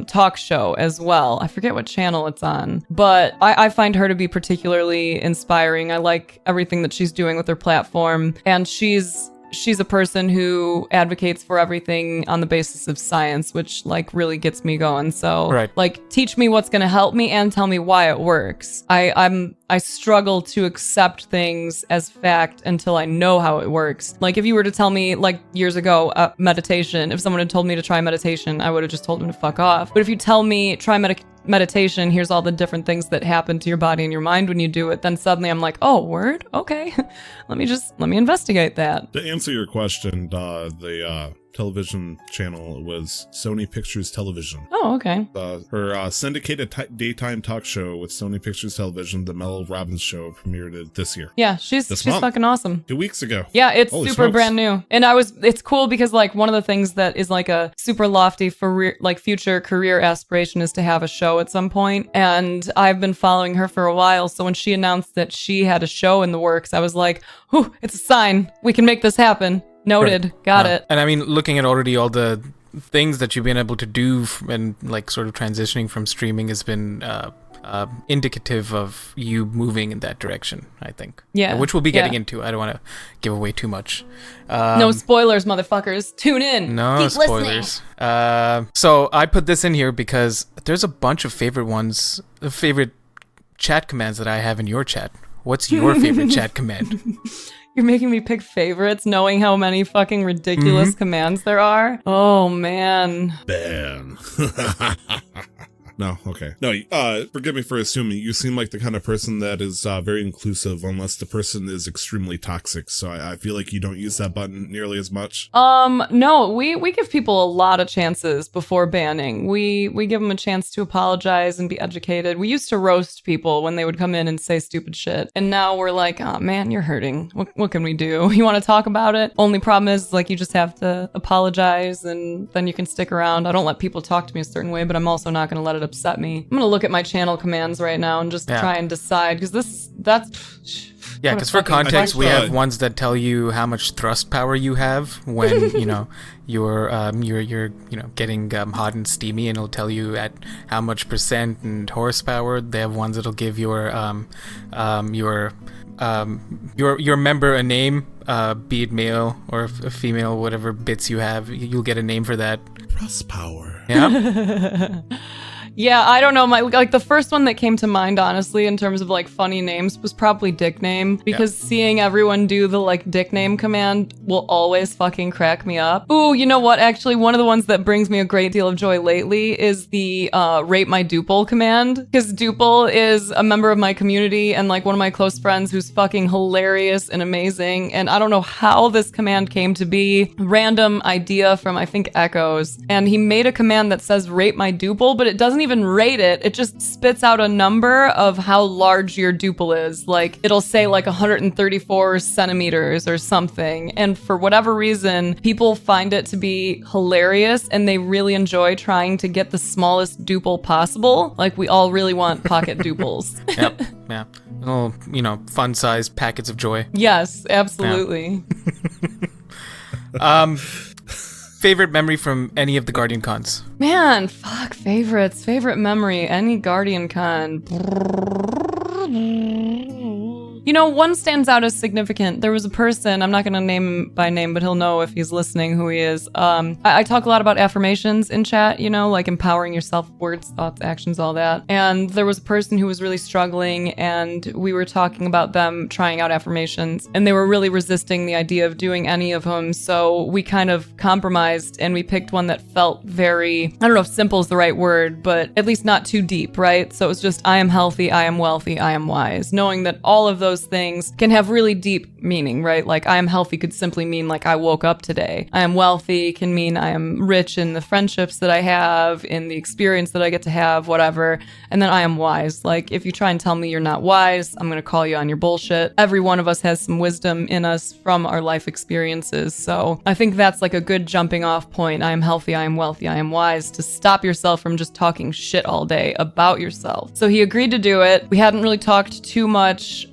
talk show as well. I forget what channel it's on, but I find her to be particularly inspiring. I like everything that she's doing with her platform, and she's a person who advocates for everything on the basis of science, which like really gets me going. So like teach me what's going to help me and tell me why it works. I struggle to accept things as fact until I know how it works. Like if you were to tell me like years ago, meditation, if someone had told me to try meditation, I would have just told them to fuck off. But if you tell me try meditation, here's all the different things that happen to your body and your mind when you do it, then suddenly I'm like, oh, word? Okay. let me investigate that. To answer your question, the television channel was Sony Pictures Television. Oh, okay. Her syndicated daytime talk show with Sony Pictures Television, the Mel Robbins Show, premiered this year. Yeah, she's fucking awesome. 2 weeks ago. Yeah, it's Holy super smokes. brand new. And it's cool because like one of the things that is like a super lofty future career aspiration is to have a show at some point. And I've been following her for a while. So when she announced that she had a show in the works, I was like, whew, it's a sign. We can make this happen. Noted. Right. Got it. And I mean, looking at already all the things that you've been able to do and like sort of transitioning from streaming has been indicative of you moving in that direction, I think. Yeah. Which we'll be getting into. I don't want to give away too much. No spoilers, motherfuckers. Tune in. No Keep spoilers. So I put this in here because there's a bunch of favorite chat commands that I have in your chat. What's your favorite chat command? You're making me pick favorites, knowing how many fucking ridiculous commands there are. Oh, man. Ban. No, okay. No, forgive me for assuming. You seem like the kind of person that is very inclusive unless the person is extremely toxic. So I feel like you don't use that button nearly as much. No, we give people a lot of chances before banning. We give them a chance to apologize and be educated. We used to roast people when they would come in and say stupid shit. And now we're like, oh man, you're hurting. What can we do? You want to talk about it? Only problem is like you just have to apologize and then you can stick around. I don't let people talk to me a certain way, but I'm also not going to let it upset me. I'm going to look at my channel commands right now and just try and decide because that's... Yeah, because for context, we have ones that tell you how much thrust power you have when you're getting hot and steamy, and it'll tell you at how much percent and horsepower. They have ones that'll give your member a name, be it male or female, whatever bits you have. You'll get a name for that. Thrust power. Yeah. Yeah, I don't know. The first one that came to mind, honestly, in terms of like funny names, was probably dick name, because seeing everyone do the like dick name command will always fucking crack me up. Ooh, you know what? Actually, one of the ones that brings me a great deal of joy lately is the rate my duple command, because duple is a member of my community and like one of my close friends who's fucking hilarious and amazing. And I don't know how this command came to be. Random idea from I think Echoes, and he made a command that says rate my duple, but it doesn't even rate it. It just spits out a number of how large your duple is. Like it'll say like 134 centimeters or something. And for whatever reason, people find it to be hilarious and they really enjoy trying to get the smallest duple possible. Like we all really want pocket duples. Yep. Yeah. Little, fun-sized packets of joy. Yes, absolutely. Yeah. Favorite memory from any of the Guardian Cons? Man, fuck, favorites. Favorite memory, any Guardian Con. One stands out as significant. There was a person, I'm not going to name him by name, but he'll know if he's listening who he is. I talk a lot about affirmations in chat, like empowering yourself, words, thoughts, actions, all that. And there was a person who was really struggling, and we were talking about them trying out affirmations, and they were really resisting the idea of doing any of them. So we kind of compromised, and we picked one that felt very, I don't know if simple is the right word, but at least not too deep, right? So it was just, I am healthy, I am wealthy, I am wise. Knowing that all of those things can have really deep meaning, right? Like I am healthy could simply mean like I woke up today. I am wealthy can mean I am rich in the friendships that I have, in the experience that I get to have, whatever. And then I am wise. Like if you try and tell me you're not wise, I'm going to call you on your bullshit. Every one of us has some wisdom in us from our life experiences. So I think that's like a good jumping off point. I am healthy, I am wealthy, I am wise, to stop yourself from just talking shit all day about yourself. So he agreed to do it. We hadn't really talked too much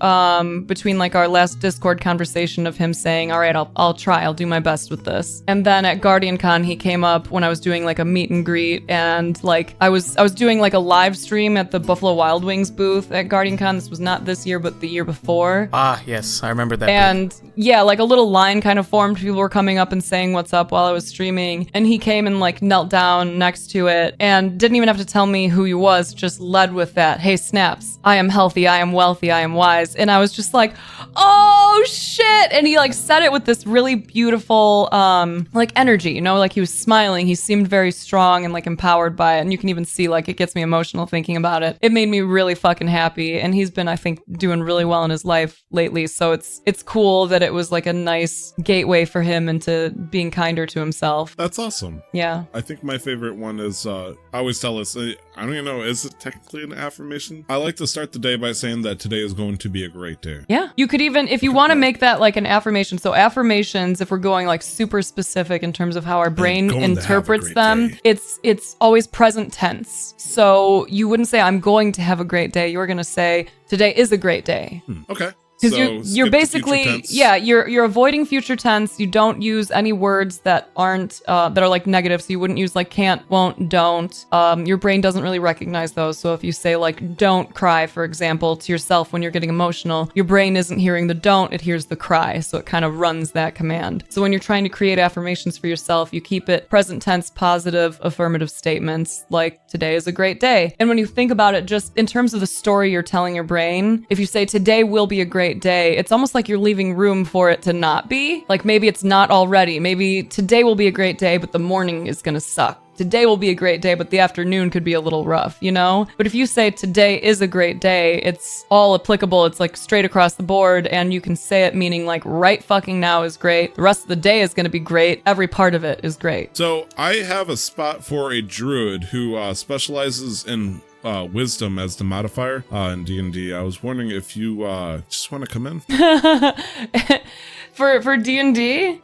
between like our last Discord conversation of him saying, all right, I'll try, I'll do my best with this. And then at Guardian Con, he came up when I was doing like a meet and greet, and like I was doing like a live stream at the Buffalo Wild Wings booth at Guardian Con. This was not this year, but the year before. Ah, yes, I remember that. And yeah, like a little line kind of formed. People were coming up and saying what's up while I was streaming, and he came and like knelt down next to it and didn't even have to tell me who he was, just led with that, hey Snaps, I am healthy, I am wealthy, I am wise. And I was just like, oh shit. And he like said it with this really beautiful like energy, like he was smiling. He seemed very strong and like empowered by it. And you can even see like it gets me emotional thinking about it. It made me really fucking happy. And he's been, I think, doing really well in his life lately. So it's cool that it was like a nice gateway for him into being kinder to himself. That's awesome. Yeah. I think my favorite one is, I always tell us, I don't even know, is it technically an affirmation? I like to start the day by saying that today is going to be a great day. Yeah. You could even, if you want to make that like an affirmation. So affirmations, if we're going like super specific in terms of how our brain interprets them, it's always present tense. So you wouldn't say, I'm going to have a great day. You're going to say, today is a great day. Okay. Because you're basically, you're avoiding future tense. You don't use any words that aren't, that are like negative. So you wouldn't use like can't, won't, don't. Your brain doesn't really recognize those. So if you say like don't cry, for example, to yourself when you're getting emotional, your brain isn't hearing the don't, it hears the cry. So it kind of runs that command. So when you're trying to create affirmations for yourself, you keep it present tense, positive, affirmative statements like today is a great day. And when you think about it, just in terms of the story you're telling your brain, if you say today will be a great great day, it's almost like you're leaving room for it to not be. Like maybe it's not already. Maybe today will be a great day, but the morning is going to suck. Today will be a great day, but the afternoon could be a little rough, you know? But if you say today is a great day, it's all applicable. It's like straight across the board, and you can say it meaning like right fucking now is great. The rest of the day is going to be great. Every part of it is great. So I have a spot for a druid who specializes in wisdom as the modifier in D&D. I was wondering if you just want to come in? For D&D?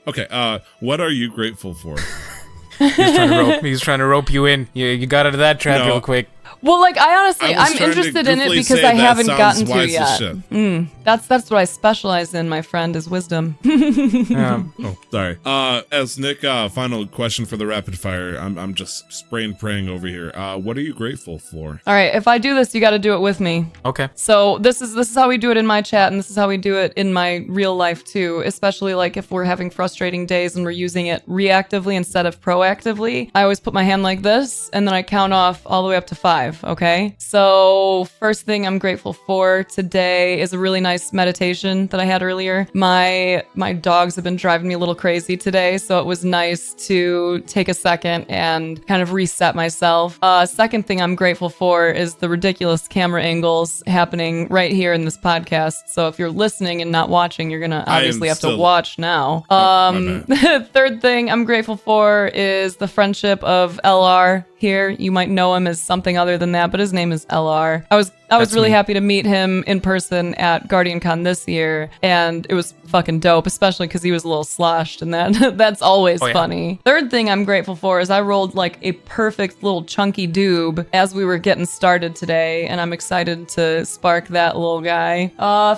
Okay, what are you grateful for? He's trying to rope you in. You got out of that trap real quick. Well, like, I'm interested in it because I haven't gotten to yet. That's what I specialize in, my friend, is wisdom. Oh, sorry. As Nick, final question for the rapid fire. I'm just spraying praying over here. What are you grateful for? All right, if I do this, you got to do it with me. Okay. So this is how we do it in my chat, and this is how we do it in my real life too. Especially like if we're having frustrating days and we're using it reactively instead of proactively. I always put my hand like this, and then I count off all the way up to 5. Okay. So first thing I'm grateful for today is a really nice meditation that I had earlier. My dogs have been driving me a little crazy today, so it was nice to take a second and kind of reset myself. Second thing I'm grateful for is the ridiculous camera angles happening right here in this podcast. So if you're listening and not watching, you're gonna obviously have to watch now. Third thing I'm grateful for is the friendship of LR here. You might know him as something other than that, but his name is LR. I was really happy to meet him in person at GuardianCon this year, and it was fucking dope, especially because he was a little sloshed, and that's always funny. Third thing I'm grateful for is I rolled like a perfect little chunky doob as we were getting started today, and I'm excited to spark that little guy.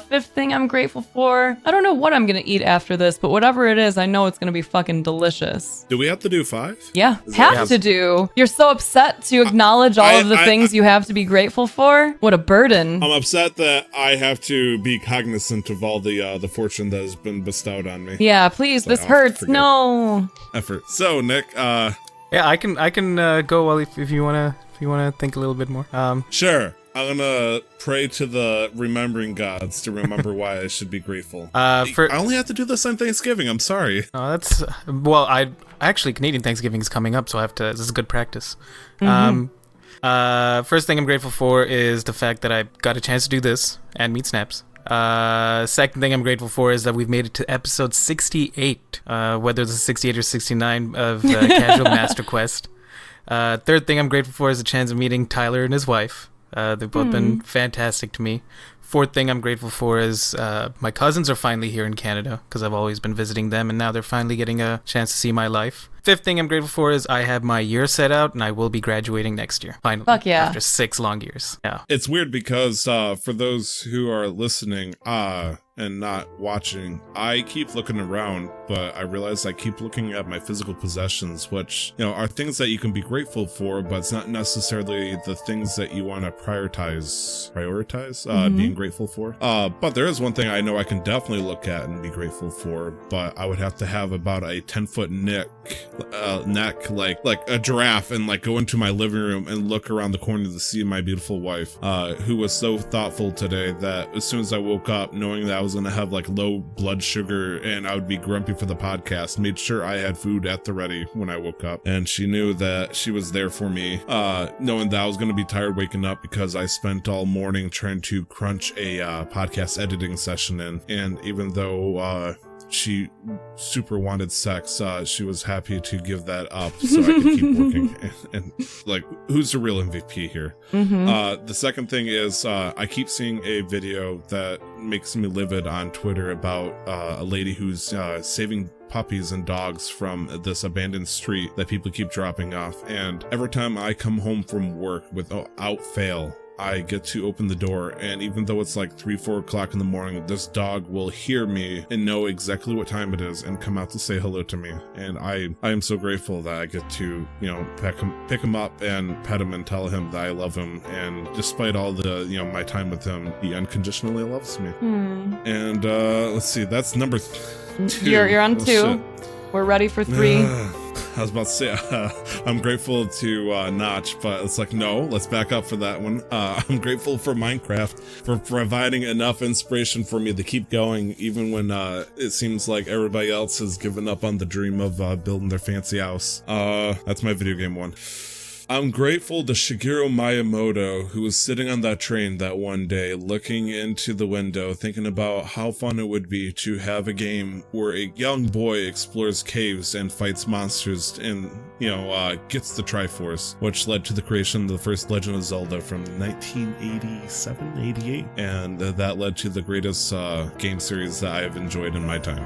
Fifth thing I'm grateful for, I don't know what I'm gonna eat after this, but whatever it is, I know it's gonna be fucking delicious. Do we have to do 5? Yeah, have to do. You're so upset to acknowledge all of the things you have to be grateful for? What a burden. I'm upset that I have to be cognizant of all the fortune that has been bestowed on me. Yeah, please, this hurts. No. Effort. So, Nick, yeah, I can go while if you wanna think a little bit more. Sure. I'm gonna pray to the remembering gods to remember why I should be grateful. I only have to do this on Thanksgiving. I'm sorry. That's actually Canadian Thanksgiving is coming up, so I have to. This is good practice. First thing I'm grateful for is the fact that I got a chance to do this and meet Snaps. Second thing I'm grateful for is that we've made it to episode 68, whether it's 68 or 69 of Casual Master Quest. Third thing I'm grateful for is the chance of meeting Tyler and his wife. They've both been fantastic to me. Fourth thing I'm grateful for is my cousins are finally here in Canada because I've always been visiting them, and now they're finally getting a chance to see my life. Fifth thing I'm grateful for is I have my year set out, and I will be graduating next year. Finally. Fuck yeah. After 6 long years. Yeah. It's weird because for those who are listening and not watching, I keep looking around, but I realize I keep looking at my physical possessions, which, are things that you can be grateful for, but it's not necessarily the things that you want to prioritize being grateful for. But there is one thing I know I can definitely look at and be grateful for, but I would have to have about a 10-foot neck like a giraffe, and like go into my living room and look around the corner to see my beautiful wife, who was so thoughtful today that as soon as I woke up, knowing that I was gonna have like low blood sugar and I would be grumpy for the podcast, made sure I had food at the ready when I woke up, and she knew that she was there for me, knowing that I was gonna be tired waking up because I spent all morning trying to crunch a podcast editing session in, and even though she super wanted sex, she was happy to give that up so I could keep working. And like, who's the real MVP here? The second thing is I keep seeing a video that makes me livid on Twitter about a lady who's saving puppies and dogs from this abandoned street that people keep dropping off, and every time I come home from work without fail, I get to open the door, and even though it's like 3-4 o'clock in the morning, this dog will hear me and know exactly what time it is and come out to say hello to me. And I am so grateful that I get to, pick him up and pet him and tell him that I love him. And despite all the, my time with him, he unconditionally loves me. And let's see, that's number 2. You're on 2. We're ready for 3. I was about to say, I'm grateful to Notch, but it's like, no, let's back up for that one. I'm grateful for Minecraft for providing enough inspiration for me to keep going, even when it seems like everybody else has given up on the dream of building their fancy house. That's my video game one. I'm grateful to Shigeru Miyamoto, who was sitting on that train that one day, looking into the window, thinking about how fun it would be to have a game where a young boy explores caves and fights monsters and, gets the Triforce, which led to the creation of the first Legend of Zelda from 1987, 88, and that led to the greatest game series that I have enjoyed in my time.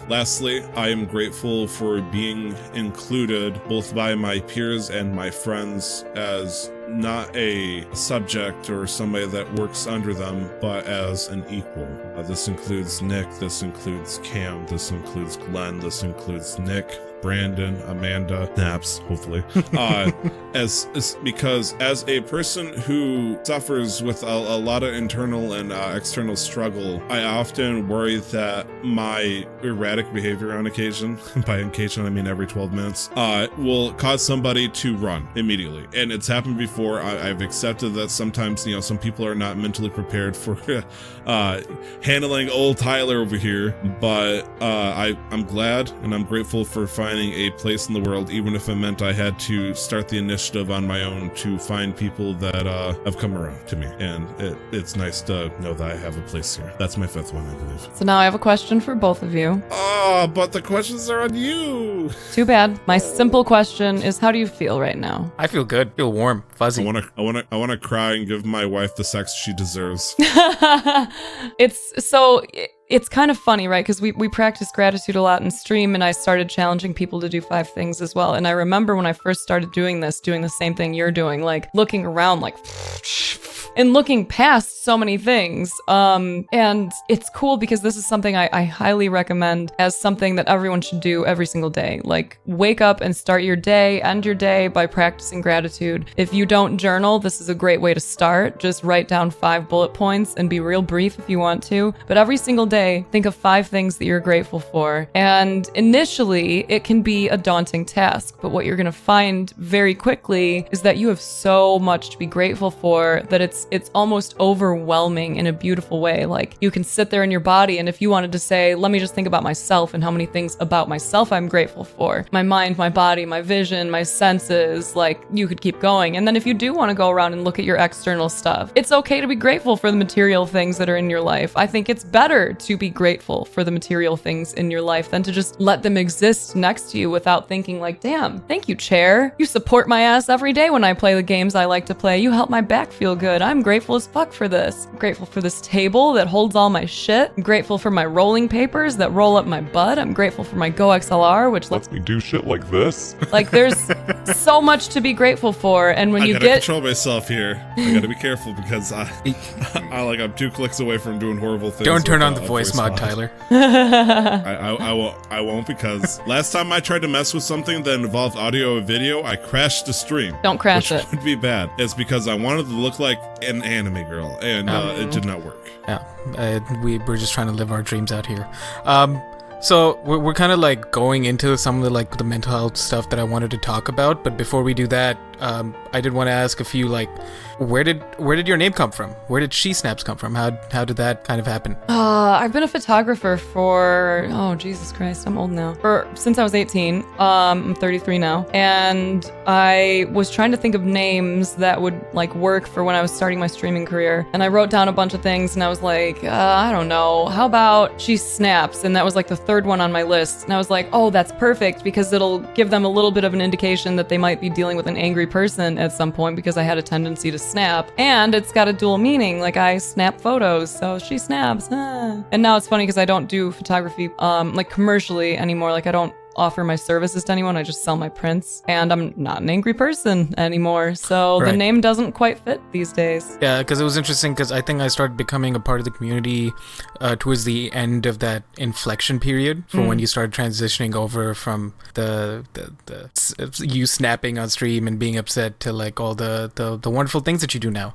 Lastly, I am grateful for being included both by my peers and my friends as not a subject or somebody that works under them, but as an equal. This includes Nick, this includes Cam, this includes Glenn, this includes Nick, Brandon, Amanda, Naps, hopefully. Because as a person who suffers with a lot of internal and external struggle, I often worry that my erratic behavior on occasion, by occasion I mean every 12 minutes, will cause somebody to run immediately. And it's happened before. I've accepted that sometimes, some people are not mentally prepared for handling old Tyler over here, but I'm glad and I'm grateful for finding a place in the world, even if it meant I had to start the initiative on my own to find people that have come around to me. And it's nice to know that I have a place here. That's my fifth one, I believe. So now I have a question for both of you. Oh, but the questions are on you. Too bad. My simple question is, how do you feel right now? I feel good. I feel warm, fuzzy. I want to cry and give my wife the sex she deserves. It's kind of funny, right? Because we practice gratitude a lot in stream, and I started challenging people to do 5 things as well. And I remember when I first started doing the same thing you're doing, like looking around, like, and looking past so many things. And it's cool because this is something I highly recommend as something that everyone should do every single day. Like, wake up and start your day, end your day by practicing gratitude. If you don't journal, this is a great way to start. Just write down 5 bullet points and be real brief if you want to. But every single day, think of 5 things that you're grateful for. And initially, it can be a daunting task, but what you're going to find very quickly is that you have so much to be grateful for that it's almost overwhelming in a beautiful way. Like, you can sit there in your body, and if you wanted to say, let me just think about myself and how many things about myself I'm grateful for, my mind, my body, my vision, my senses, like, you could keep going. And then if you do want to go around and look at your external stuff, it's okay to be grateful for the material things that are in your life. I think it's better to be grateful for the material things in your life than to just let them exist next to you without thinking like, damn, thank you, chair. You support my ass every day when I play the games I like to play. You help my back feel good. I'm grateful as fuck for this. I'm grateful for this table that holds all my shit. I'm grateful for my rolling papers that roll up my butt. I'm grateful for my Go XLR, which lets me do shit like this. Like, there's so much to be grateful for. And when you I gotta control myself here. I gotta be careful because I'm 2 clicks away from doing horrible things. Don't turn on the voice mod, Tyler. I won't, because last time I tried to mess with something that involved audio or video, I crashed the stream. Don't crash it. Would be bad. It's because I wanted to look like an anime girl, and it did not work. Yeah, we're just trying to live our dreams out here. So we're kind of like going into some of the mental health stuff that I wanted to talk about, but before we do that, I did want to ask a few, like, where did your name come from? Where did SheSnaps come from? How did that kind of happen? I've been a photographer for, oh, Jesus Christ, I'm old now. Since I was 18. I'm 33 now. And I was trying to think of names that would, like, work for when I was starting my streaming career. And I wrote down a bunch of things, and I was like, I don't know. How about SheSnaps? And that was, like, the 3rd one on my list. And I was like, oh, that's perfect, because it'll give them a little bit of an indication that they might be dealing with an angry person at some point, because I had a tendency to snap, and it's got a dual meaning, like I snap photos, so she snaps. And now it's funny because I don't do photography like commercially anymore. Like, I don't offer my services to anyone. I just sell my prints, and I'm not an angry person anymore, so the name doesn't quite fit these days. Yeah, because it was interesting, because I think I started becoming a part of the community towards the end of that inflection period for when you started transitioning over from the you snapping on stream and being upset to, like, all the wonderful things that you do now,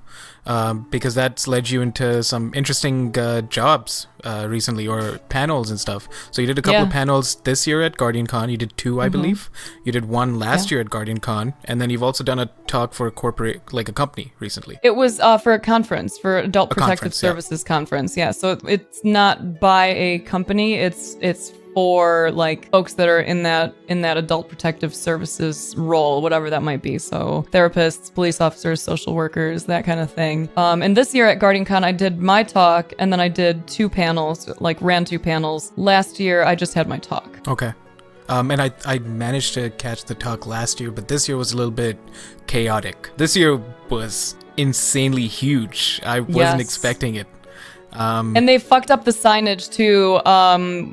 because that's led you into some interesting jobs recently, or panels and stuff. So you did a couple of panels this year at Guardian Con. You did 2, I believe. You did 1 last year at Guardian Con, and then you've also done a talk for a corporate, like a company recently. It was for a conference, for Adult Protective Services conference. Yeah, so it's not by a company. It's for like folks that are in that adult protective services role, whatever that might be. So therapists, police officers, social workers, that kind of thing. And this year at Guardian Con, I did my talk, and then I did 2 panels, like ran 2 panels. Last year, I just had my talk. Okay. And I managed to catch the talk last year, but this year was a little bit chaotic. This year was insanely huge. I wasn't expecting it. And they fucked up the signage too,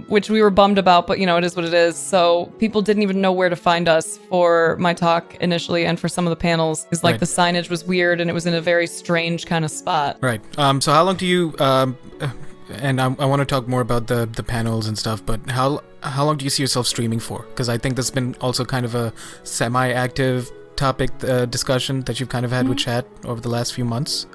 which we were bummed about, but it is what it is. So people didn't even know where to find us for my talk initially and for some of the panels. Because the signage was weird and it was in a very strange kind of spot. Right. So how long do you, and I want to talk more about the panels and stuff, but how long do you see yourself streaming for? Because I think that's been also kind of a semi-active topic discussion that you've kind of had with chat over the last few months.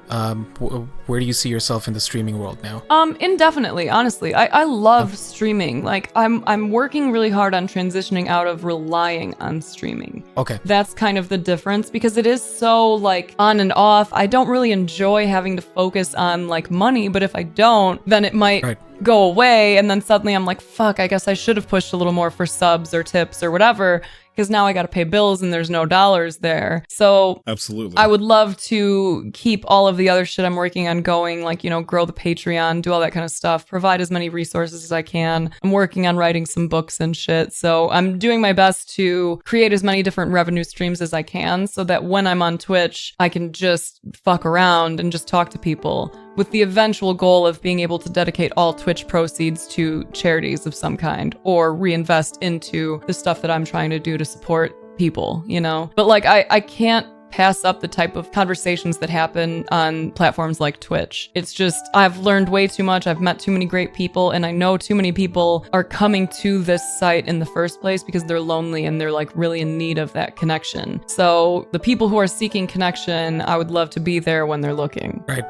Where do you see yourself in the streaming world now? Indefinitely, honestly. I love streaming. Like I'm working really hard on transitioning out of relying on streaming. Okay. That's kind of the difference because it is so like on and off. I don't really enjoy having to focus on like money, but if I don't, then it might go away and then suddenly I'm like, fuck, I guess I should have pushed a little more for subs or tips or whatever. Because now I got to pay bills and there's no dollars there. So absolutely, I would love to keep all of the other shit I'm working on going, like, grow the Patreon, do all that kind of stuff, provide as many resources as I can. I'm working on writing some books and shit. So I'm doing my best to create as many different revenue streams as I can so that when I'm on Twitch, I can just fuck around and just talk to people, with the eventual goal of being able to dedicate all Twitch proceeds to charities of some kind or reinvest into the stuff that I'm trying to do to support people, But like, I can't pass up the type of conversations that happen on platforms like Twitch. It's just, I've learned way too much. I've met too many great people, and I know too many people are coming to this site in the first place because they're lonely and they're like really in need of that connection. So the people who are seeking connection, I would love to be there when they're looking. Right.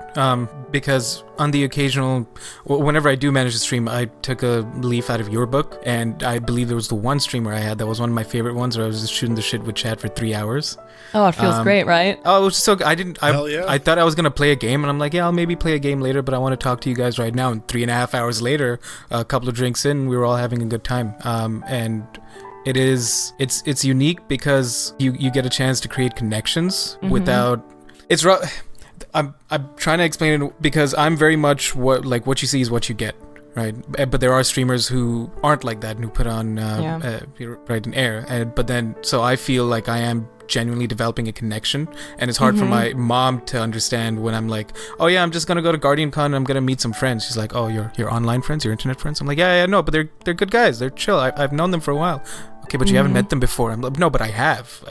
Because on the occasional, whenever I do manage to stream, I took a leaf out of your book, and I believe there was the one streamer I had that was one of my favorite ones where I was just shooting the shit with chat for 3 hours. Oh, it feels great, right? Oh, it was just so good. Yeah. I thought I was going to play a game, and I'm like, yeah, I'll maybe play a game later, but I want to talk to you guys right now. And 3.5 hours later, a couple of drinks in, we were all having a good time. And it's unique because you get a chance to create connections without, it's rough. I'm trying to explain it because I'm very much what you see is what you get. Right, but there are streamers who aren't like that and who put on right in air, but then so I feel like I am genuinely developing a connection, and it's hard for my mom to understand when I'm like, oh yeah, I'm just gonna go to Guardian Con and I'm gonna meet some friends. She's like, oh, your online friends, your internet friends? I'm like, yeah, no, but they're good guys, they're chill. I've known them for a while. Okay, but you haven't met them before. I'm like, no, but I have.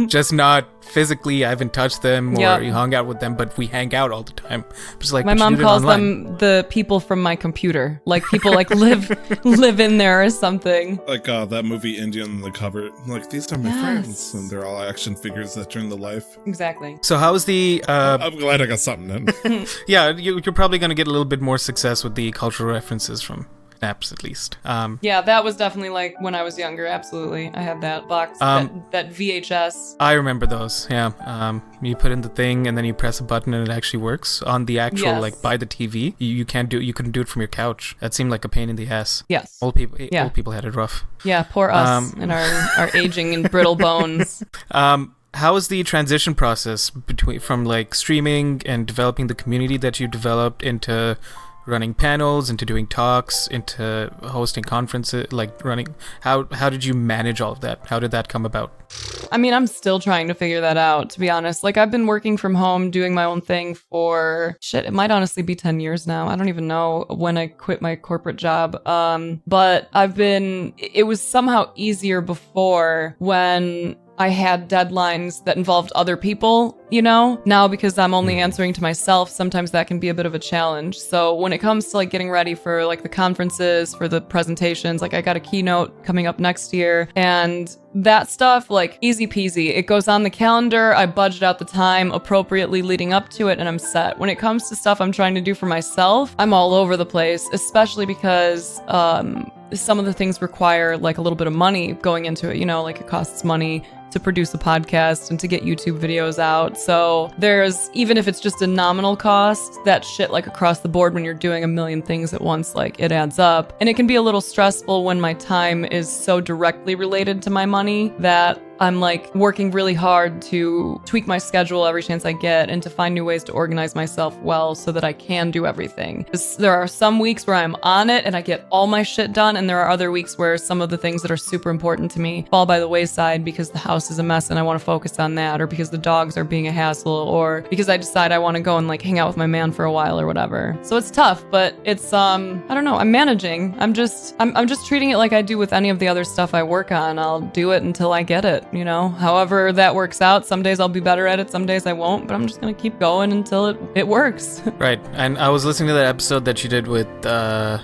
Just not physically. I haven't touched them or hung out with them, but we hang out all the time. Just like my mom calls them the people from my computer. Like people like live in there or something. Like that movie Indian on the cover. Like, these are my friends. And they're all action figures that turn to life. Exactly. So how's the... I'm glad I got something in. Yeah, you're probably going to get a little bit more success with the cultural references from... SheSnaps, at least. Yeah, that was definitely like when I was younger. Absolutely, I had that box, that VHS. I remember those. Yeah, you put in the thing and then you press a button and it actually works on the actual like by the TV. You couldn't do it from your couch. That seemed like a pain in the ass. Yes, old people had it rough. Yeah, poor us and our aging and brittle bones. How is the transition process from like streaming and developing the community that you developed into running panels, into doing talks, into hosting conferences, like running? How did you manage all of that? How did that come about? I mean, I'm still trying to figure that out, to be honest. Like, I've been working from home, doing my own thing for it might honestly be 10 years now. I don't even know when I quit my corporate job. But it was somehow easier before when I had deadlines that involved other people, you know? Now, because I'm only answering to myself, sometimes that can be a bit of a challenge. So when it comes to like getting ready for like the conferences, for the presentations, like I got a keynote coming up next year, and that stuff, like easy peasy. It goes on the calendar. I budget out the time appropriately leading up to it, and I'm set. When it comes to stuff I'm trying to do for myself, I'm all over the place, especially because some of the things require like a little bit of money going into it, you know, like it costs money to produce a podcast and to get YouTube videos out. So there's, even if it's just a nominal cost, that shit like across the board when you're doing a million things at once, like it adds up. And it can be a little stressful when my time is so directly related to my money that I'm like working really hard to tweak my schedule every chance I get and to find new ways to organize myself well so that I can do everything. There are some weeks where I'm on it and I get all my shit done, and there are other weeks where some of the things that are super important to me fall by the wayside because the house is a mess and I want to focus on that, or because the dogs are being a hassle, or because I decide I want to go and like hang out with my man for a while or whatever. So it's tough, but it's I don't know, I'm managing. I'm just treating it like I do with any of the other stuff I work on. I'll do it until I get it. You know, however that works out. Some days I'll be better at it, some days I won't, but I'm just gonna keep going until it works. Right. And I was listening to that episode that you did with Mav.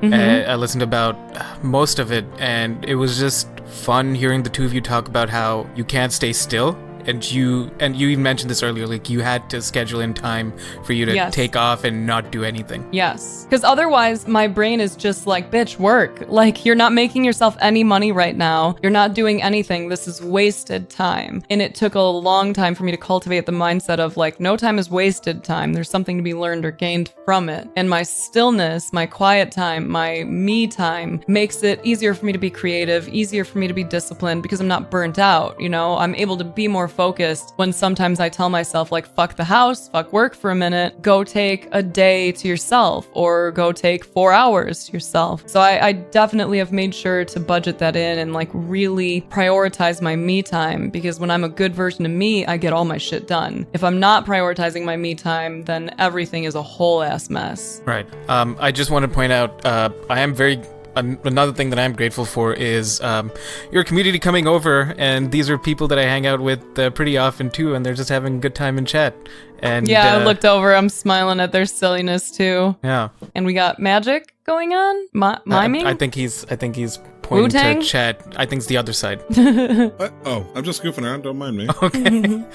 Mm-hmm. I listened about most of it, and it was just fun hearing the two of you talk about how you can't stay still. And you even mentioned this earlier, like you had to schedule in time for you to take off and not do anything. Yes, because otherwise my brain is just like, bitch, work. Like, you're not making yourself any money right now. You're not doing anything. This is wasted time. And it took a long time for me to cultivate the mindset of like, no time is wasted time. There's something to be learned or gained from it. And my stillness, my quiet time, my me time makes it easier for me to be creative, easier for me to be disciplined because I'm not burnt out. You know, I'm able to be more focused when sometimes I tell myself like, fuck the house, fuck work for a minute, go take a day to yourself or go take 4 hours to yourself. So I definitely have made sure to budget that in and like really prioritize my me time, because when I'm a good version of me, I get all my shit done. If I'm not prioritizing my me time, then everything is a whole ass mess. Right. I just want to point out, I am very another thing that I'm grateful for is your community coming over, and these are people that I hang out with pretty often too, and they're just having a good time in chat. And yeah, I looked over, I'm smiling at their silliness too. Yeah. And we got magic going on? Miming? I think he's pointing Wu-Tang? to chat. I think it's the other side. Oh, I'm just goofing around, don't mind me. Okay.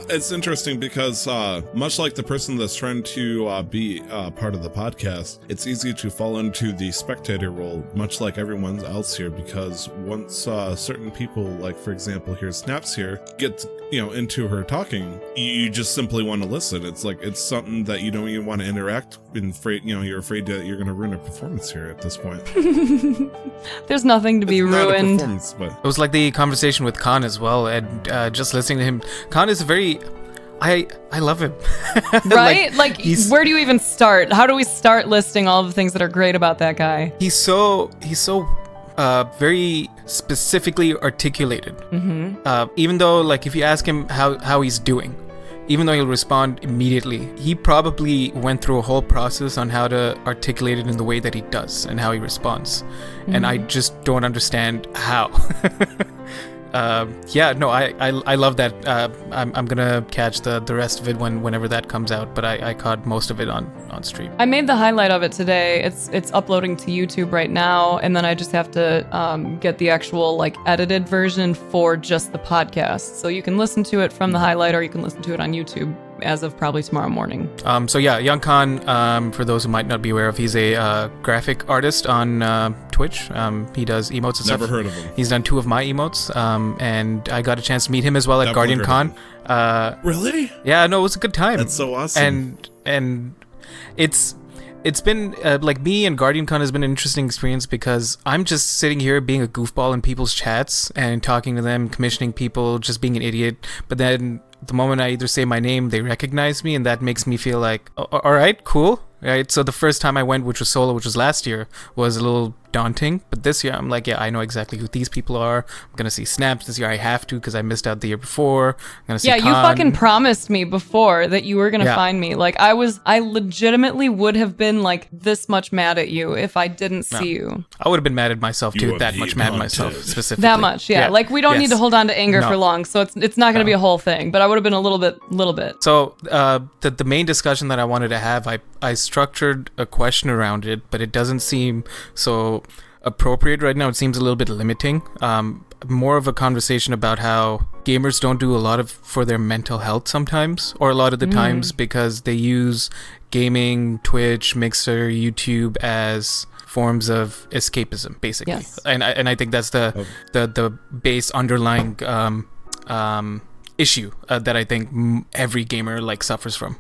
It's interesting because much like the person that's trying to be part of the podcast, it's easy to fall into the spectator role, much like everyone else here, because once certain people, like for example here Snaps here, get into her talking, you just simply want to listen. It's like it's something that you don't even want to interact and you're afraid that you're going to ruin a performance here at this point. There's nothing to be ruined. Not a performance, but It was like the conversation with Khan as well, and just listening to him. Khan is very... I love him. Right? like where do you even start? How do we start listing all the things that are great about that guy? He's so very specifically articulated. Mm-hmm. Even though, like, if you ask him how he's doing, even though he'll respond immediately, he probably went through a whole process on how to articulate it in the way that he does and how he responds. Mm-hmm. And I just don't understand how. I love that. I'm gonna catch the rest of it whenever that comes out, but I caught most of it on stream. I made the highlight of it today. It's uploading to YouTube right now, and then I just have to get the actual like edited version for just the podcast. So you can listen to it from the highlight, or you can listen to it on YouTube as of probably tomorrow morning. So yeah, Young Khan, for those who might not be aware of, he's a graphic artist on Twitch. He does emotes and stuff. Never heard of him. He's done 2 of my emotes, and I got a chance to meet him as well at Guardian Con. Really? Yeah, no, it was a good time. That's so awesome. And it's been like, me and Guardian Con has been an interesting experience because I'm just sitting here being a goofball in people's chats and talking to them, commissioning people, just being an idiot. But then the moment I either say my name, they recognize me, and that makes me feel like, all right, cool. right? So the first time I went, which was solo, which was last year, was a little daunting. But this year, I'm like, yeah, I know exactly who these people are. I'm gonna see Snaps this year. I have to because I missed out the year before. I'm gonna see Yeah, you Khan. fucking promised me before that you were gonna find me. Like I legitimately would have been like this much mad at you if I didn't see you. I would have been mad at myself too. would That be much mad at myself haunted. specifically. That much, yeah. Like we don't need to hold on to anger No. for long, so it's not gonna be a whole thing. But I would have been a little bit. So the main discussion that I wanted to have, I structured a question around it, but it doesn't seem so appropriate right now. It seems a little bit limiting. More of a conversation about how gamers don't do a lot for their mental health sometimes, or a lot of the times, because they use gaming, Twitch, Mixer, YouTube as forms of escapism, basically. Yes. And I think that's the base underlying issue that I think every gamer like suffers from.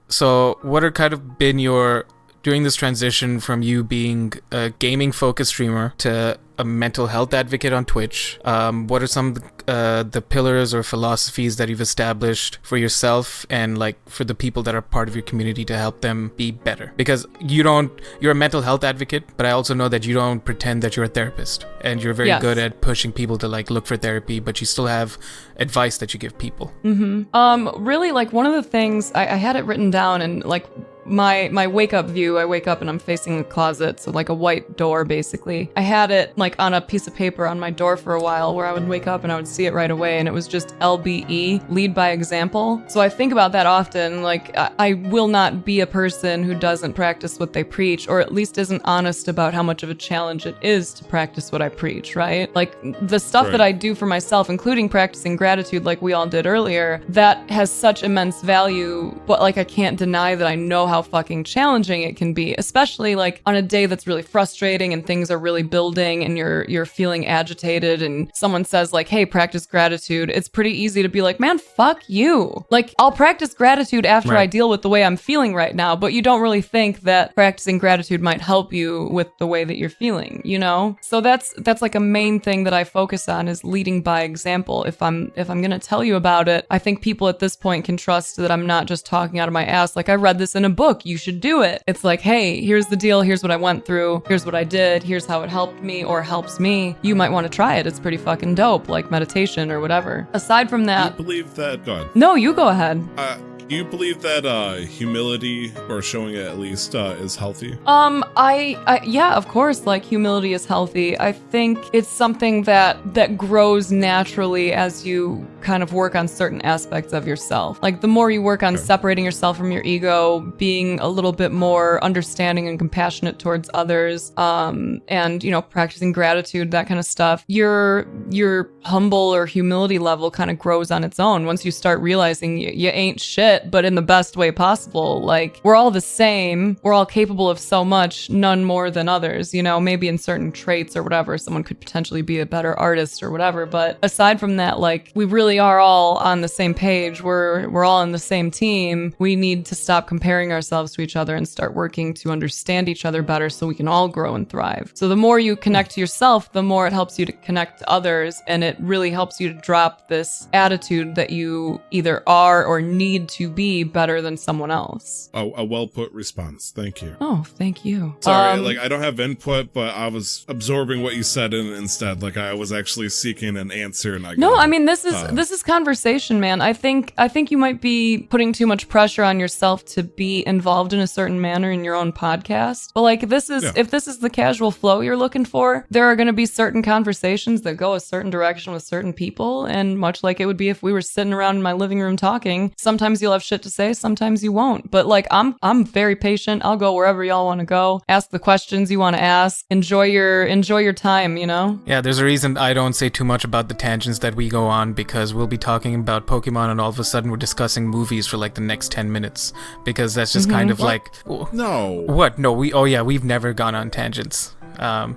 So what are kind of been your, during this transition from you being a gaming focused streamer to a mental health advocate on Twitch, what are some of the pillars or philosophies that you've established for yourself and like for the people that are part of your community to help them be better? Because you're a mental health advocate, but I also know that you don't pretend that you're a therapist, and you're very good at pushing people to like look for therapy, but you still have advice that you give people. Really, like one of the things I had it written down, and like my wake up view, I wake up and I'm facing a closet, so like a white door basically. I had it like on a piece of paper on my door for a while, where I would wake up and I would see it right away, and it was just LBE, lead by example. So I think about that often. Like I will not be a person who doesn't practice what they preach, or at least isn't honest about how much of a challenge it is to practice what I preach, right? Like the stuff that I do for myself, including practicing gratitude like we all did earlier, that has such immense value, but like I can't deny that I know how fucking challenging it can be, especially like on a day that's really frustrating and things are really building and you're feeling agitated and someone says like, hey, practice gratitude. It's pretty easy to be like, man, fuck you. Like I'll practice gratitude after I deal with the way I'm feeling right now, but you don't really think that practicing gratitude might help you with the way that you're feeling, you know? So that's like a main thing that I focus on, is leading by example. If I'm gonna tell you about it, I think people at this point can trust that I'm not just talking out of my ass like I read this in a book, you should do it. It's like, hey, here's the deal, here's what I went through, here's what I did, here's how it helped me or helps me. You might want to try it. It's pretty fucking dope, like meditation or whatever. Aside from that, Do you believe that? Go ahead. no, you go ahead. Do you believe that humility, or showing it at least, is healthy? Yeah, of course, like humility is healthy. I think it's something that grows naturally as you kind of work on certain aspects of yourself. Like the more you work on separating yourself from your ego, being a little bit more understanding and compassionate towards others, and you know, practicing gratitude, that kind of stuff, your humble or humility level kind of grows on its own once you start realizing you ain't shit, but in the best way possible. Like we're all the same, we're all capable of so much, none more than others, you know, maybe in certain traits or whatever, someone could potentially be a better artist or whatever, but aside from that, like we really are all on the same page, we're all in the same team. We need to stop comparing ourselves to each other and start working to understand each other better so we can all grow and thrive. So the more you connect to yourself, the more it helps you to connect to others, and it really helps you to drop this attitude that you either are or need to be better than someone else. A well put response. Thank you. Oh, thank you. Sorry, like I don't have input, but I was absorbing what you said instead. Like I was actually seeking an answer, and I mean this is conversation, man. I think you might be putting too much pressure on yourself to be involved in a certain manner in your own podcast. But like if this is the casual flow you're looking for, there are going to be certain conversations that go a certain direction with certain people, and much like it would be if we were sitting around in my living room talking, sometimes you'll have shit to say, sometimes you won't. But like I'm very patient. I'll go wherever y'all want to go. Ask the questions you want to ask. Enjoy your time, you know? Yeah, there's a reason I don't say too much about the tangents that we go on, because we'll be talking about Pokemon and all of a sudden we're discussing movies for like the next 10 minutes, because that's just kind of like No. What? No, we've never gone on tangents.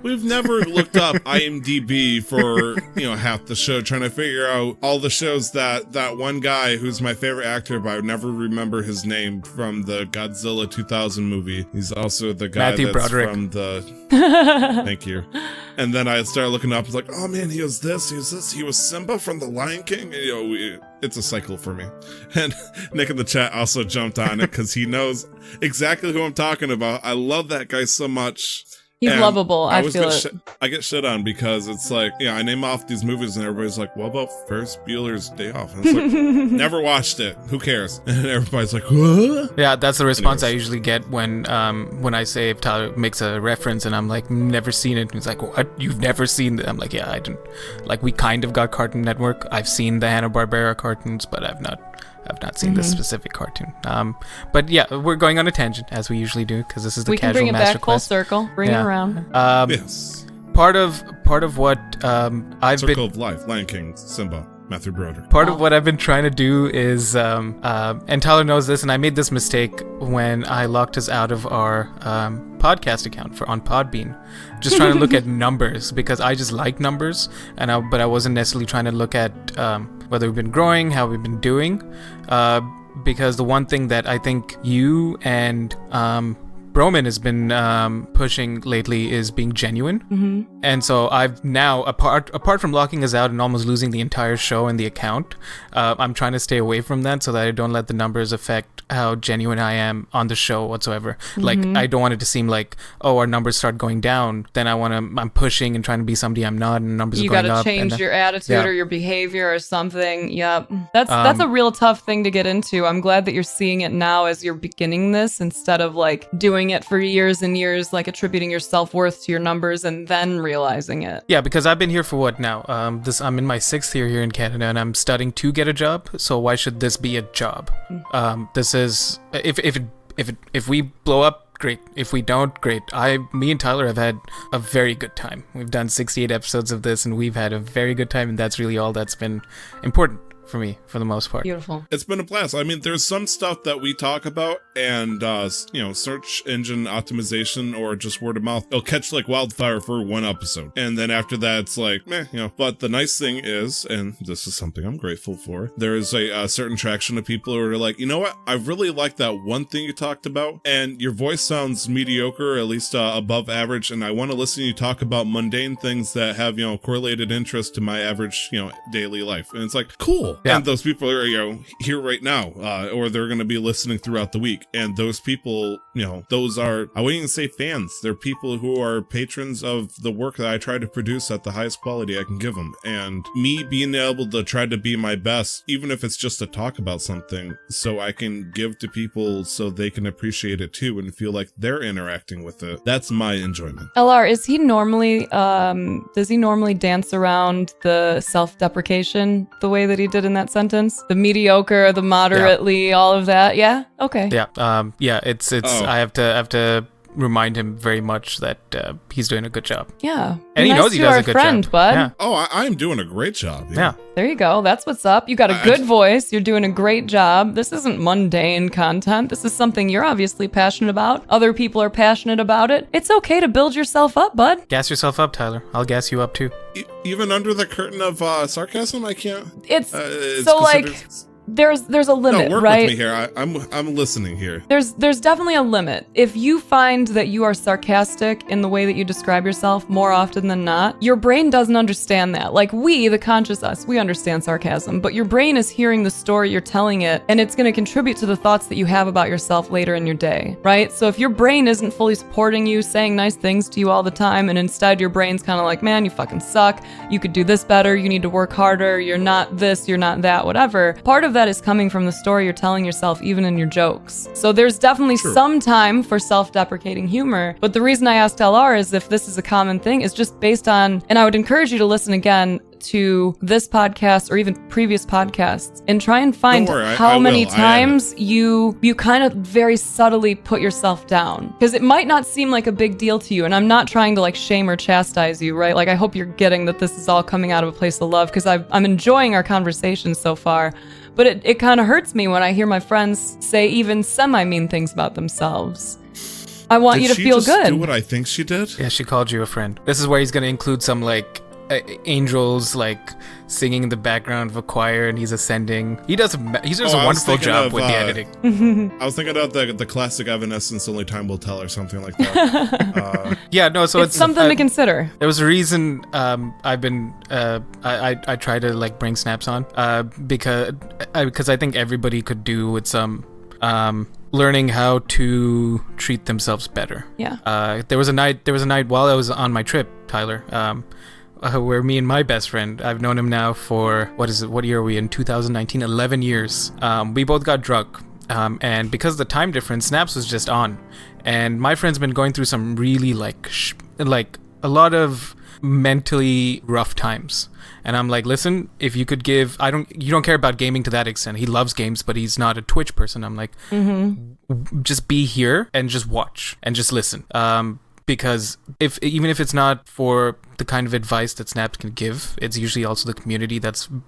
We've never looked up IMDb for, half the show, trying to figure out all the shows that one guy who's my favorite actor, but I would never remember his name, from the Godzilla 2000 movie. He's also the guy Matthew that's Broderick. from the... Thank you. And then I started looking up, I was like, oh man, he was this, he was Simba from The Lion King. And, it's a cycle for me. And Nick in the chat also jumped on it because he knows exactly who I'm talking about. I love that guy so much. He's lovable. I feel it. I get shit on because it's like, I name off these movies and everybody's like, what about Ferris Bueller's Day Off? And it's like, never watched it. Who cares? And everybody's like, what? Yeah, that's the response I usually get when I say if Tyler makes a reference and I'm like, never seen it. And he's like, what? You've never seen it? I'm like, yeah, I didn't. Like, we kind of got Cartoon Network. I've seen the Hanna-Barbera cartoons, but I've not seen this specific cartoon. But yeah, we're going on a tangent as we usually do because this is the casual masterclass. We can bring it back full circle. Bring it around. Yes. Part of what I've Circle of Life, Lion King, Simba, Matthew Broderick. Part of what I've been trying to do is, and Tyler knows this, and I made this mistake when I locked us out of our podcast account on Podbean. Just trying to look at numbers because I just like numbers, but I wasn't necessarily trying to look at whether we've been growing, how we've been doing, because the one thing that I think you and Broman has been pushing lately is being genuine. Mm-hmm. And so I've now, apart from locking us out and almost losing the entire show and the account, I'm trying to stay away from that so that I don't let the numbers affect how genuine I am on the show whatsoever. Mm-hmm. Like, I don't want it to seem like, our numbers start going down, then I'm pushing and trying to be somebody I'm not, and numbers are going up. You gotta change your attitude or your behavior or something. Yep. That's a real tough thing to get into. I'm glad that you're seeing it now as you're beginning this instead of like doing it for years and years, like attributing your self-worth to your numbers and then realizing it. Yeah, because I've been here for what now? I'm in my 6th year here in Canada and I'm studying to get a job. So why should this be a job? This is if we blow up, great. If we don't, great. Me and Tyler have had a very good time. We've done 68 episodes of this and we've had a very good time, and that's really all that's been important for me, for the most part. Beautiful. It's been a blast. I mean, there's some stuff that we talk about and, search engine optimization or just word of mouth, it'll catch like wildfire for one episode. And then after that, it's like, But the nice thing is, and this is something I'm grateful for, there is a certain traction of people who are like, you know what? I really like that one thing you talked about, and your voice sounds mediocre, at least above average, and I want to listen to you talk about mundane things that have, correlated interest to my average, daily life. And it's like, cool. Yeah. And those people are, here right now, or they're going to be listening throughout the week. And those people, those are, I wouldn't even say fans. They're people who are patrons of the work that I try to produce at the highest quality I can give them. And me being able to try to be my best, even if it's just to talk about something, so I can give to people so they can appreciate it too and feel like they're interacting with it. That's my enjoyment. LR, is he normally, does he normally dance around the self-deprecation the way that he did in that sentence? The mediocre, the moderately, all of that? Yeah? Okay. Yeah. It's I have to remind him very much that he's doing a good job. Yeah. And he knows he does a good job. Bud. Yeah. Oh, I'm doing a great job. Yeah. There you go. That's what's up. You got a good voice. You're doing a great job. This isn't mundane content. This is something you're obviously passionate about. Other people are passionate about it. It's okay to build yourself up, bud. Gas yourself up, Tyler. I'll gas you up too. Even under the curtain of sarcasm, I can't. It's so like... There's a limit, work right? With me here. I'm listening here. There's definitely a limit. If you find that you are sarcastic in the way that you describe yourself more often than not, your brain doesn't understand that. Like we, the conscious us, we understand sarcasm, but your brain is hearing the story you're telling it, and it's going to contribute to the thoughts that you have about yourself later in your day, right? So if your brain isn't fully supporting you, saying nice things to you all the time, and instead your brain's kind of like, man, you fucking suck. You could do this better. You need to work harder. You're not this, you're not that, whatever. Part of that is coming from the story you're telling yourself, even in your jokes. So there's definitely some time for self-deprecating humor. But the reason I asked LR is if this is a common thing is just based on, and I would encourage you to listen again to this podcast or even previous podcasts and try and find how many times you kind of very subtly put yourself down, because it might not seem like a big deal to you, and I'm not trying to like shame or chastise you, right? Like I hope you're getting that this is all coming out of a place of love, because I'm enjoying our conversation so far. But it kind of hurts me when I hear my friends say even semi-mean things about themselves. I want you to feel good. Did she do what I think she did? Yeah, she called you a friend. This is where he's going to include some like angels like singing in the background of a choir, and he's ascending. He does a wonderful job with the editing. I was thinking about the classic Evanescence, Only Time Will Tell, or something like that. So it's something to consider. There was a reason I've been I try to like bring snaps on because I think everybody could do with some learning how to treat themselves better. Yeah. There was a night while I was on my trip, Tyler, where me and my best friend, I've known him now for, what year are we in? 2019, 11 years. We both got drunk. And because of the time difference, Snaps was just on. And my friend's been going through some really like a lot of mentally rough times. And I'm like, listen, if you could give, you don't care about gaming to that extent. He loves games, but he's not a Twitch person. I'm like, just be here and just watch and just listen. Because even if it's not for the kind of advice that Snaps can give, it's usually also the community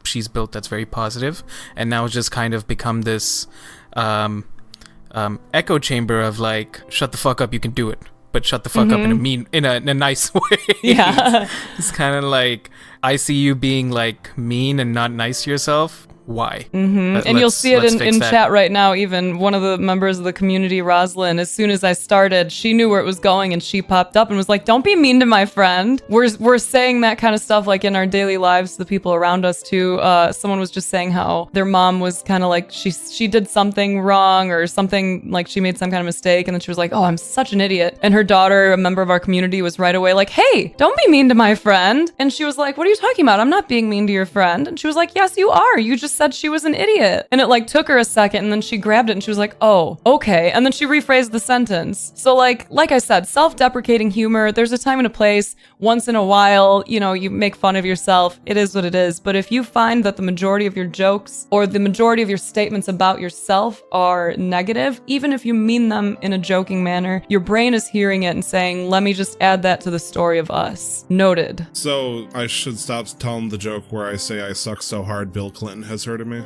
she's built that's very positive. And now it's just kind of become this echo chamber of like, shut the fuck up, you can do it. But shut the fuck up in a nice way. Yeah. It's kind of like, I see you being like mean and not nice to yourself. Why? And you'll see it in chat right now. Even one of the members of the community, Roslyn, as soon as I started, she knew where it was going and she popped up and was like, don't be mean to my friend. We're saying that kind of stuff like in our daily lives to the people around us too. Someone was just saying how their mom was kind of like, she did something wrong or something, like she made some kind of mistake, and then she was like, oh, I'm such an idiot. And her daughter, a member of our community, was right away like, hey, don't be mean to my friend. And she was like, what are you talking about? I'm not being mean to your friend. And she was like, yes, you are. You just said she was an idiot. And it like took her a second, and then she grabbed it and she was like, oh, okay. And then she rephrased the sentence. So like I said, self-deprecating humor, there's a time and a place. Once in a while, you make fun of yourself. It is what it is. But if you find that the majority of your jokes or the majority of your statements about yourself are negative, even if you mean them in a joking manner, your brain is hearing it and saying, let me just add that to the story of us. Noted. So I should stop telling the joke where I say I suck so hard Bill Clinton has heard of me?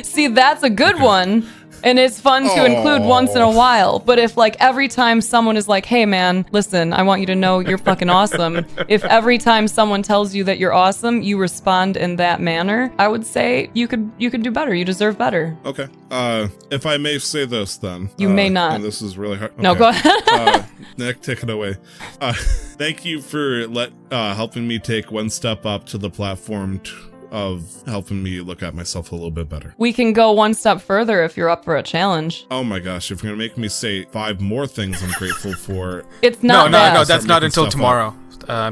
See, that's a good one. And it's fun to include once in a while. But if like every time someone is like, hey man, listen, I want you to know you're fucking awesome. If every time someone tells you that you're awesome, you respond in that manner, I would say you could do better. You deserve better. Okay. If I may say this then. You may not. And this is really hard. Okay. No, go ahead. Nick, take it away. Thank you for helping me take one step up to the platform of helping me look at myself a little bit better. We can go one step further if you're up for a challenge. Oh my gosh, if you're gonna make me say 5 more things I'm grateful for. It's not that. No, that's not until tomorrow.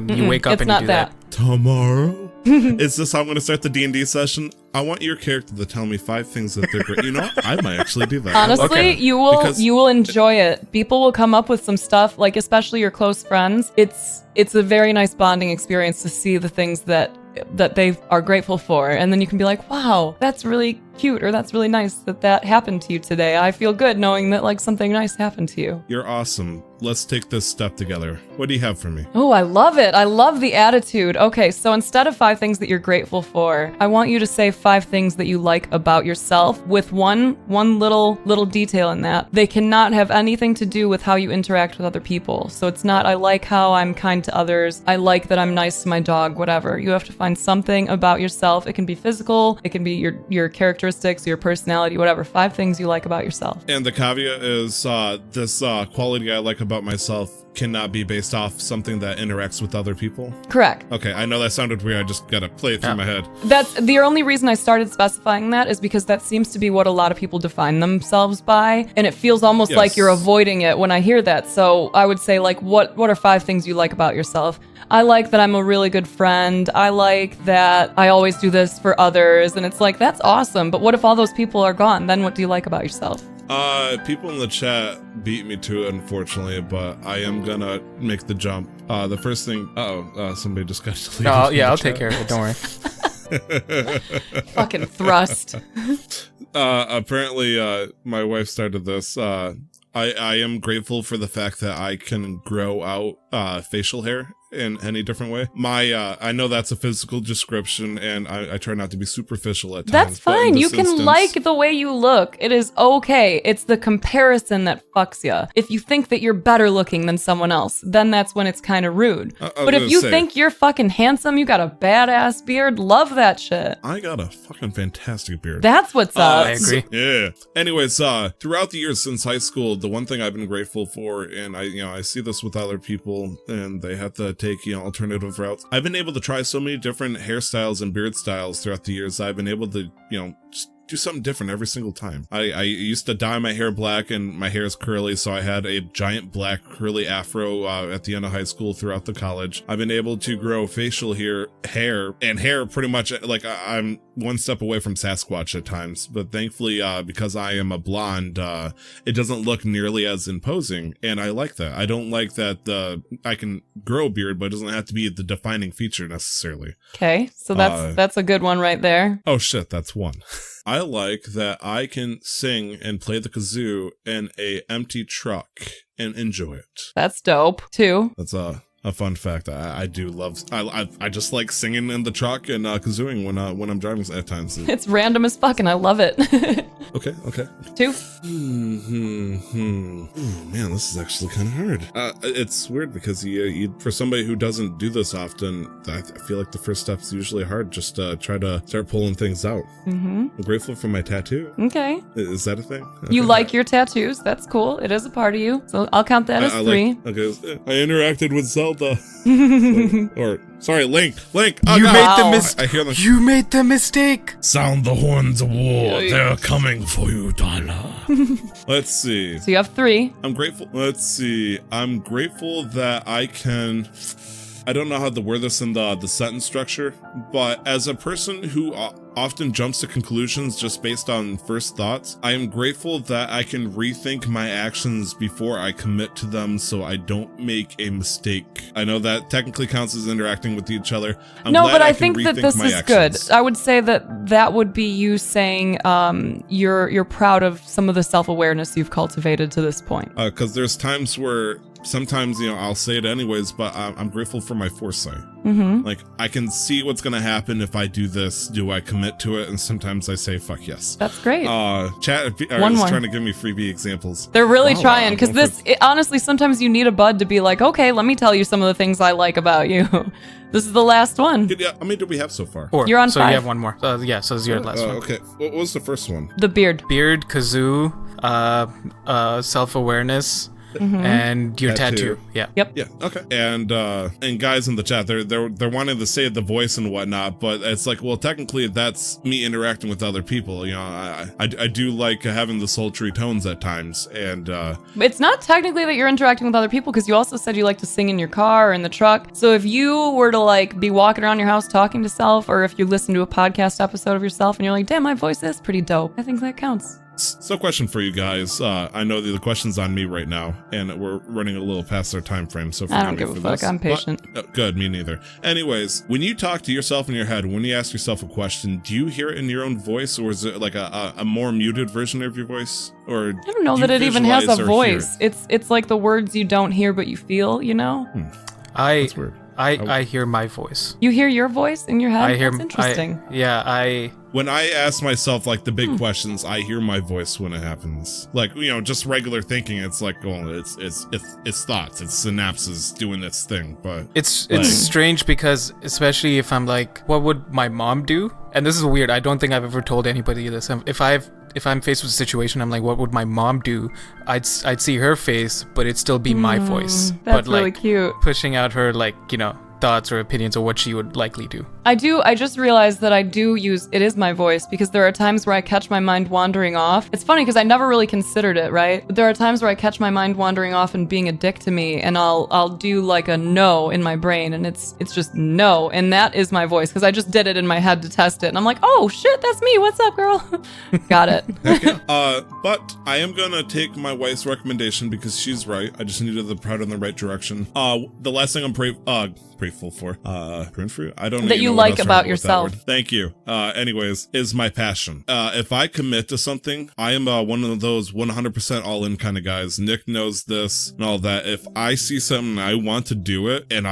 You wake up and you do that. Tomorrow? Is this how I'm gonna start the D&D session? I want your character to tell me 5 things that they're great. You know what? I might actually do that. Honestly, Okay. you will enjoy it. People will come up with some stuff, like especially your close friends. It's a very nice bonding experience to see the things that they are grateful for, and then you can be like, wow, that's really cute, or that's really nice that happened to you today. I feel good knowing that like something nice happened to you. You're awesome. Let's take this step together. What do you have for me? Oh, I love it. I love the attitude. Okay, so instead of 5 things that you're grateful for, I want you to say 5 things that you like about yourself with one little detail in that. They cannot have anything to do with how you interact with other people. So it's not, I like how I'm kind to others. I like that I'm nice to my dog, whatever. You have to find something about yourself. It can be physical. It can be your characteristics, your personality, whatever. 5 things you like about yourself. And the caveat is this quality I like about myself cannot be based off something that interacts with other people. Correct. Okay, I know that sounded weird. I just gotta play it through my head. That's the only reason I started specifying that is because that seems to be what a lot of people define themselves by, and it feels almost like you're avoiding it when I hear that. So I would say, like, what are 5 things you like about yourself? I like that I'm a really good friend. I like that I always do this for others. And it's like, that's awesome. But what if all those people are gone? Then what do you like about yourself? People in the chat beat me to it, unfortunately, but I am gonna make the jump. The first thing, somebody just got deleted. Oh, yeah, I'll take care of it. Don't worry. Fucking thrust. Apparently, my wife started this. I am grateful for the fact that I can grow out facial hair in any different way. I know that's a physical description, and I try not to be superficial at times. That's fine. You can like the way you look. It is okay. It's the comparison that fucks you. If you think that you're better looking than someone else, then that's when it's kind of rude. But if you think you're fucking handsome, you got a badass beard, love that shit. I got a fucking fantastic beard. That's what's up. I agree. Yeah. Anyways, throughout the years since high school, the one thing I've been grateful for, and I see this with other people, and they have to take, alternative routes. I've been able to try so many different hairstyles and beard styles throughout the years. I've been able to, just do something different every single time. I used to dye my hair black, and my hair is curly, so I had a giant black curly afro at the end of high school throughout the college. I've been able to grow facial hair pretty much like I'm one step away from Sasquatch at times, but thankfully because I am a blonde, it doesn't look nearly as imposing, and I like that. I don't like that I can grow a beard, but it doesn't have to be the defining feature necessarily. Okay, so that's a good one right there. Oh shit, that's one. I like that I can sing and play the kazoo in a empty truck and enjoy it. That's dope. 2. That's a fun fact. I do love. I just like singing in the truck and kazooing when I'm driving at times. It's random as fuck, and I love it. Okay. 2. Ooh, man, this is actually kind of hard. It's weird because you for somebody who doesn't do this often, I feel like the first step is usually hard. Just try to start pulling things out. I'm grateful for my tattoo. Okay. Is that a thing? Okay. You like your tattoos? That's cool. It is a part of you, so I'll count that as 3. I interacted with Zelda. Sorry, Link. Oh, you made the mistake. You made the mistake. Sound the horns of war. They're coming for you, Tyler. Let's see. So you have 3. I'm grateful. Let's see. I'm grateful that I can. I don't know how to word this in the sentence structure, but as a person who often jumps to conclusions just based on first thoughts, I am grateful that I can rethink my actions before I commit to them so I don't make a mistake. I know that technically counts as interacting with each other. I think that this is good. I would say that would be you saying you're proud of some of the self-awareness you've cultivated to this point. Because there's times where sometimes, I'll say it anyways, but I'm grateful for my foresight. Like, I can see what's going to happen if I do this. Do I commit to it? And sometimes I say, fuck yes. That's great. Chat is trying to give me freebie examples. They're really trying, because honestly, sometimes you need a bud to be like, okay, let me tell you some of the things I like about you. This is the last one. Yeah, how many do we have so far? 4. You're on 5. So you have one more. So this is your last one. Okay. What was the first one? The beard. Beard, kazoo, self-awareness, and your tattoo. Yeah. Yep. Yeah. Okay. And guys in the chat, they're wanting to say the voice and whatnot, but it's like, well, technically that's me interacting with other people. I do like having the sultry tones at times, and it's not technically that you're interacting with other people, because you also said you like to sing in your car or in the truck. So if you were to like be walking around your house talking to self, or if you listen to a podcast episode of yourself and you're like, damn, my voice is pretty dope, I think that counts. So, question for you guys. I know the question's on me right now, and we're running a little past our time frame. So, I don't give a fuck. I'm patient. Good, me neither. Anyways, when you talk to yourself in your head, when you ask yourself a question, do you hear it in your own voice, or is it like a more muted version of your voice? Or I don't know that it even has a voice. It's like the words you don't hear but you feel. That's weird. I hear my voice. You hear your voice in your head? I hear. That's interesting. When I ask myself like the big questions, I hear my voice when it happens. Like, just regular thinking, it's like, it's thoughts, it's synapses doing its thing. But it's strange because, especially if I'm like, what would my mom do? And this is weird. I don't think I've ever told anybody this. If I'm faced with a situation, I'm like, what would my mom do? I'd see her face, but it'd still be my voice. That's but like really cute. Pushing out her thoughts or opinions of what she would likely do. I just realized that I do use it is my voice, because there are times where I catch my mind wandering off. It's funny because I never really considered it, right? But there are times where I catch my mind wandering off and being a dick to me, and I'll do like a no in my brain, and it's just no, and that is my voice, because I just did it in my head to test it, and I'm like, oh shit, that's me. What's up, girl? Got it. Okay. But I am gonna take my wife's recommendation because she's right. I just needed the proud in the right direction. The last thing I'm grateful for, praying for you. I don't know. That you what like I was trying about to go with that yourself? word. Thank you. Anyways, is my passion. If I commit to something, I am one of those 100% all in kind of guys. Nick knows this and all that. If I see something I want to do it, and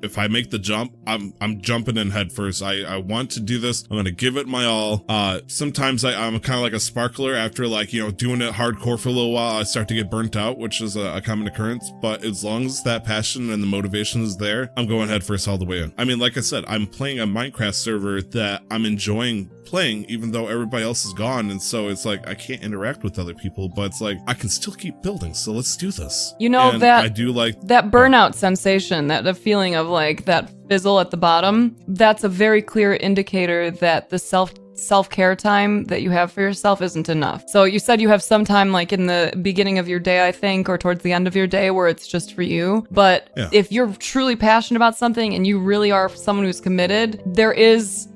if I make the jump, I'm jumping in head first. I want to do this. I'm gonna give it my all. Sometimes I'm kind of like a sparkler. After doing it hardcore for a little while, I start to get burnt out, which is a common occurrence. But as long as that passion and the motivation is there, I'm going head first all the way in. I mean, like I said, I'm playing a Minecraft server that I'm enjoying playing, even though everybody else is gone, and so it's like I can't interact with other people, but it's like I can still keep building, so let's do this. You know, and that I do like that burnout sensation, that the feeling of like that fizzle at the bottom, that's a very clear indicator that the self-care time that you have for yourself isn't enough. So you said you have some time like in the beginning of your day, I think, or towards the end of your day where it's just for you. But if you're truly passionate about something and you really are someone who's committed, there is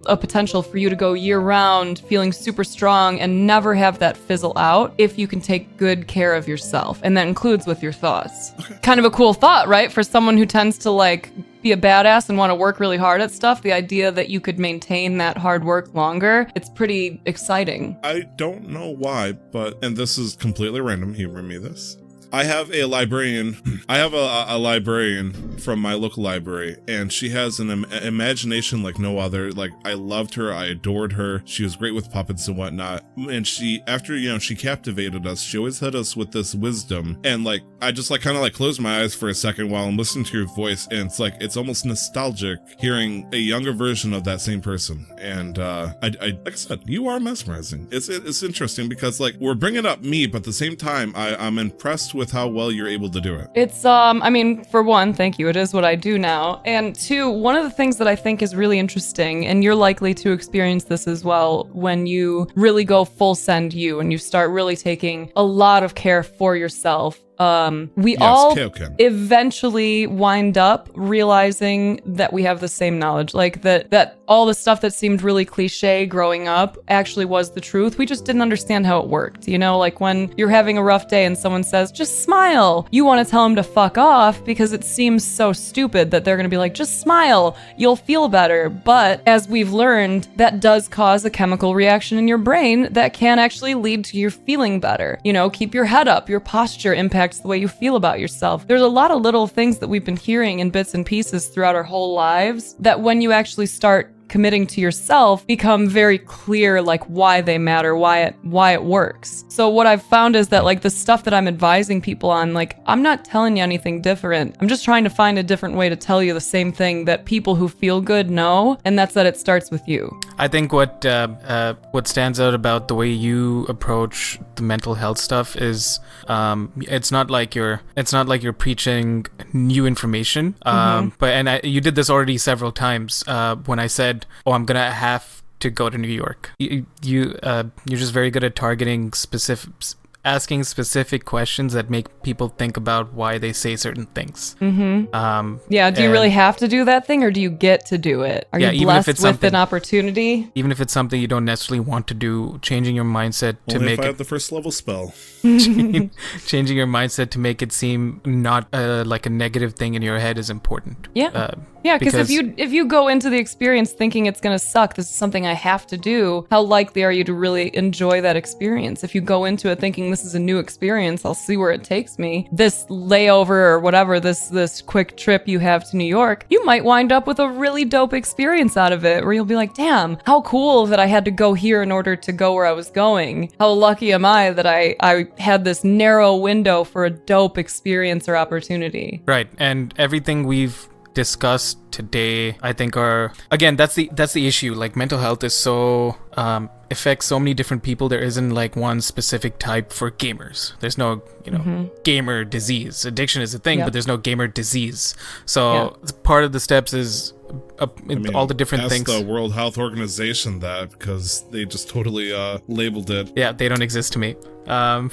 a potential for you to go year round feeling super strong and never have that fizzle out if you can take good care of yourself. And that includes with your thoughts. Okay. Kind of a cool thought, right? For someone who tends to like be a badass and want to work really hard at stuff, the idea that you could maintain that hard work longer, it's pretty exciting. I don't know why, and this is completely random, humor me this. I have a librarian. I have a librarian from my local library, and she has an imagination like no other. Like, I loved her. I adored her. She was great with puppets and whatnot. And after she captivated us, she always hit us with this wisdom. And like, I just like kind of like closed my eyes for a second while I'm listening to your voice. And it's like, it's almost nostalgic hearing a younger version of that same person. And like I said, you are mesmerizing. It's interesting because like we're bringing up me, but at the same time, I'm impressed with how well you're able to do it. It's I mean, for one, thank you. It is what I do now. And two, one of the things that I think is really interesting, and you're likely to experience this as well when you really go full send you and you start really taking a lot of care for yourself. We all eventually wind up realizing that we have the same knowledge, like that all the stuff that seemed really cliche growing up actually was the truth. We just didn't understand how it worked. You know, like when you're having a rough day and someone says, just smile, you want to tell them to fuck off because it seems so stupid that they're going to be like, just smile, you'll feel better. But as we've learned, that does cause a chemical reaction in your brain that can actually lead to you feeling better. You know, keep your head up, your posture impacts the way you feel about yourself. There's a lot of little things that we've been hearing in bits and pieces throughout our whole lives that when you actually start committing to yourself become very clear, like why they matter, why it works. So what I've found is that like the stuff that I'm advising people on, like I'm not telling you anything different. I'm just trying to find a different way to tell you the same thing that people who feel good know, and that's that it starts with you. I think what stands out about the way you approach the mental health stuff is it's not like you're preaching new information. You did this already several times when I said, "Oh, I'm gonna have to go to New York." You're just very good at targeting asking specific questions that make people think about why they say certain things. Yeah, do you really have to do that thing, or do you get to do it? Are you blessed with an opportunity? Even if it's something you don't necessarily want to do, changing your mindset to make if I have the first level spell. Changing your mindset to make it seem not like a negative thing in your head is important. Yeah. Because if you go into the experience thinking it's going to suck, this is something I have to do, how likely are you to really enjoy that experience? If you go into it thinking this is a new experience, I'll see where it takes me. This layover or whatever, this quick trip you have to New York, you might wind up with a really dope experience out of it where you'll be like, damn, how cool that I had to go here in order to go where I was going. How lucky am I that I had this narrow window for a dope experience or opportunity. Right. And everything we've discussed today, I think that's the issue. Like mental health is so affects so many different people. There isn't like one specific type for gamers. There's no gamer disease. Addiction is a thing, but there's no gamer disease. So part of the steps is all the different things. Ask the World Health Organization that, because they just totally labeled it. Yeah, they don't exist to me. There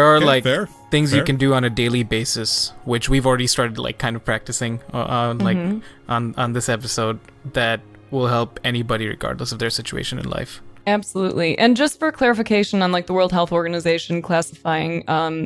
are things you can do on a daily basis, which we've already started like kind of practicing on this episode, that will help anybody regardless of their situation in life. Absolutely. And just for clarification on like the World Health Organization classifying,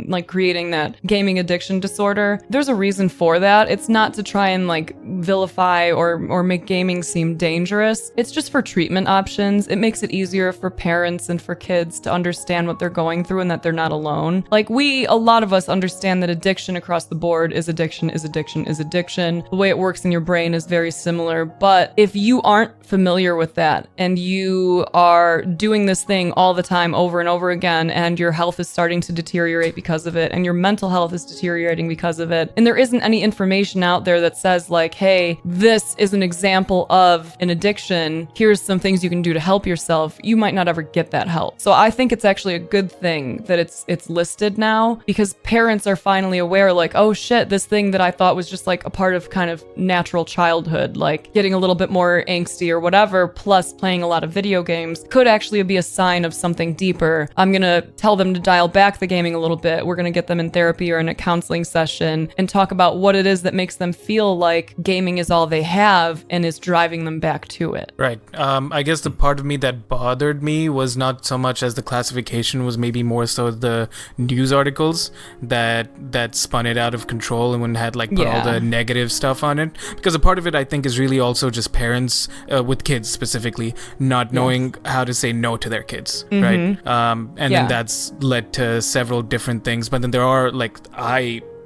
like creating that gaming addiction disorder, there's a reason for that. It's not to try and like vilify or make gaming seem dangerous. It's just for treatment options. It makes it easier for parents and for kids to understand what they're going through and that they're not alone. Like a lot of us understand that addiction across the board is addiction, is addiction, is addiction. The way it works in your brain is very similar. But if you aren't familiar with that and you are doing this thing all the time over and over again and your health is starting to deteriorate because of it and your mental health is deteriorating because of it, and there isn't any information out there that says like, hey, this is an example of an addiction, here's some things you can do to help yourself, you might not ever get that help. So I think it's actually a good thing that it's listed now, because parents are finally aware, like, oh shit, this thing that I thought was just like a part of kind of natural childhood, like getting a little bit more angsty or whatever, plus playing a lot of video games, could actually be a sign of something deeper. I'm gonna tell them to dial back the gaming a little bit. We're gonna get them in therapy or in a counseling session and talk about what it is that makes them feel like gaming is all they have and is driving them back to it. Right. I guess the part of me that bothered me was not so much as the classification, was maybe more so the news articles that spun it out of control and when had like put all the negative stuff on it. Because a part of it, I think, is really also just parents with kids specifically not knowing how to say no to their kids, right? Then that's led to several different things. But then there are like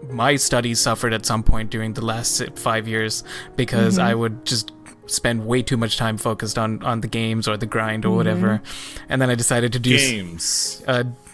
my studies suffered at some point during the last 5 years because I would just spend way too much time focused on the games or the grind or whatever, and then I decided to do games.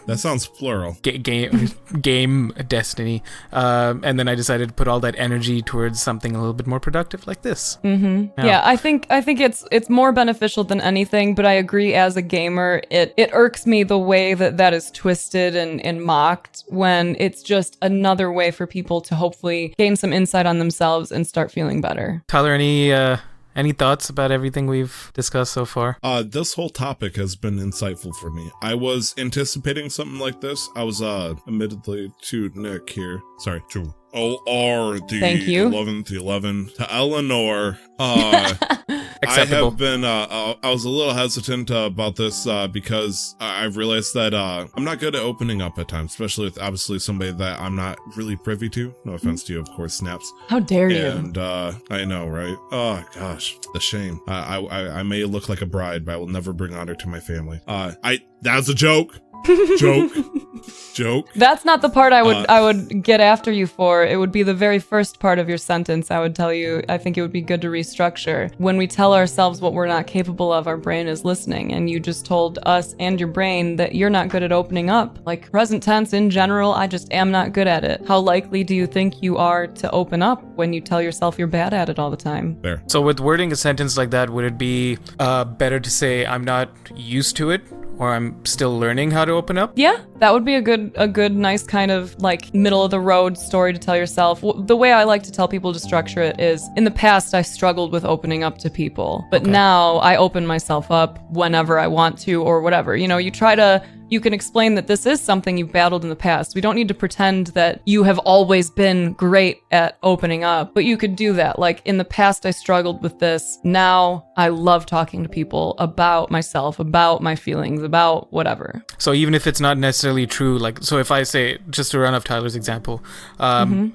That sounds plural. Game destiny, and then I decided to put all that energy towards something a little bit more productive, like this. Yeah, I think it's more beneficial than anything. But I agree, as a gamer, it irks me the way that is twisted and mocked when it's just another way for people to hopefully gain some insight on themselves and start feeling better. Tyler, any thoughts about everything we've discussed so far? This whole topic has been insightful for me. I was anticipating something like this. I was, admittedly, to Nick here. Sorry, to OR, the Thank you. 11th, the 11, to Eleanor. Acceptable. I have been, I was a little hesitant about this because I've realized that I'm not good at opening up at times, especially with obviously somebody that I'm not really privy to. No offense to you, of course, Snaps. How dare you? And I know, right? Oh gosh, the shame. I may look like a bride, but I will never bring honor to my family. That was a joke. Joke. That's not the part I would get after you for. It would be the very first part of your sentence. I would tell you, I think it would be good to restructure. When we tell ourselves what we're not capable of, our brain is listening. And you just told us and your brain that you're not good at opening up. Like present tense in general, I just am not good at it. How likely do you think you are to open up when you tell yourself you're bad at it all the time? There. So with wording a sentence like that, would it be better to say I'm not used to it? Or I'm still learning how to open up? Yeah, that would be a good, nice kind of like middle of the road story to tell yourself. The way I like to tell people to structure it is, in the past, I struggled with opening up to people, but now I open myself up whenever I want to or whatever. You know, you can explain that this is something you've battled in the past. We don't need to pretend that you have always been great at opening up, but you could do that. Like, in the past, I struggled with this. Now I love talking to people about myself, about my feelings, about whatever. So even if it's not necessarily true, like, so if I say, just to run off Tyler's example, I'm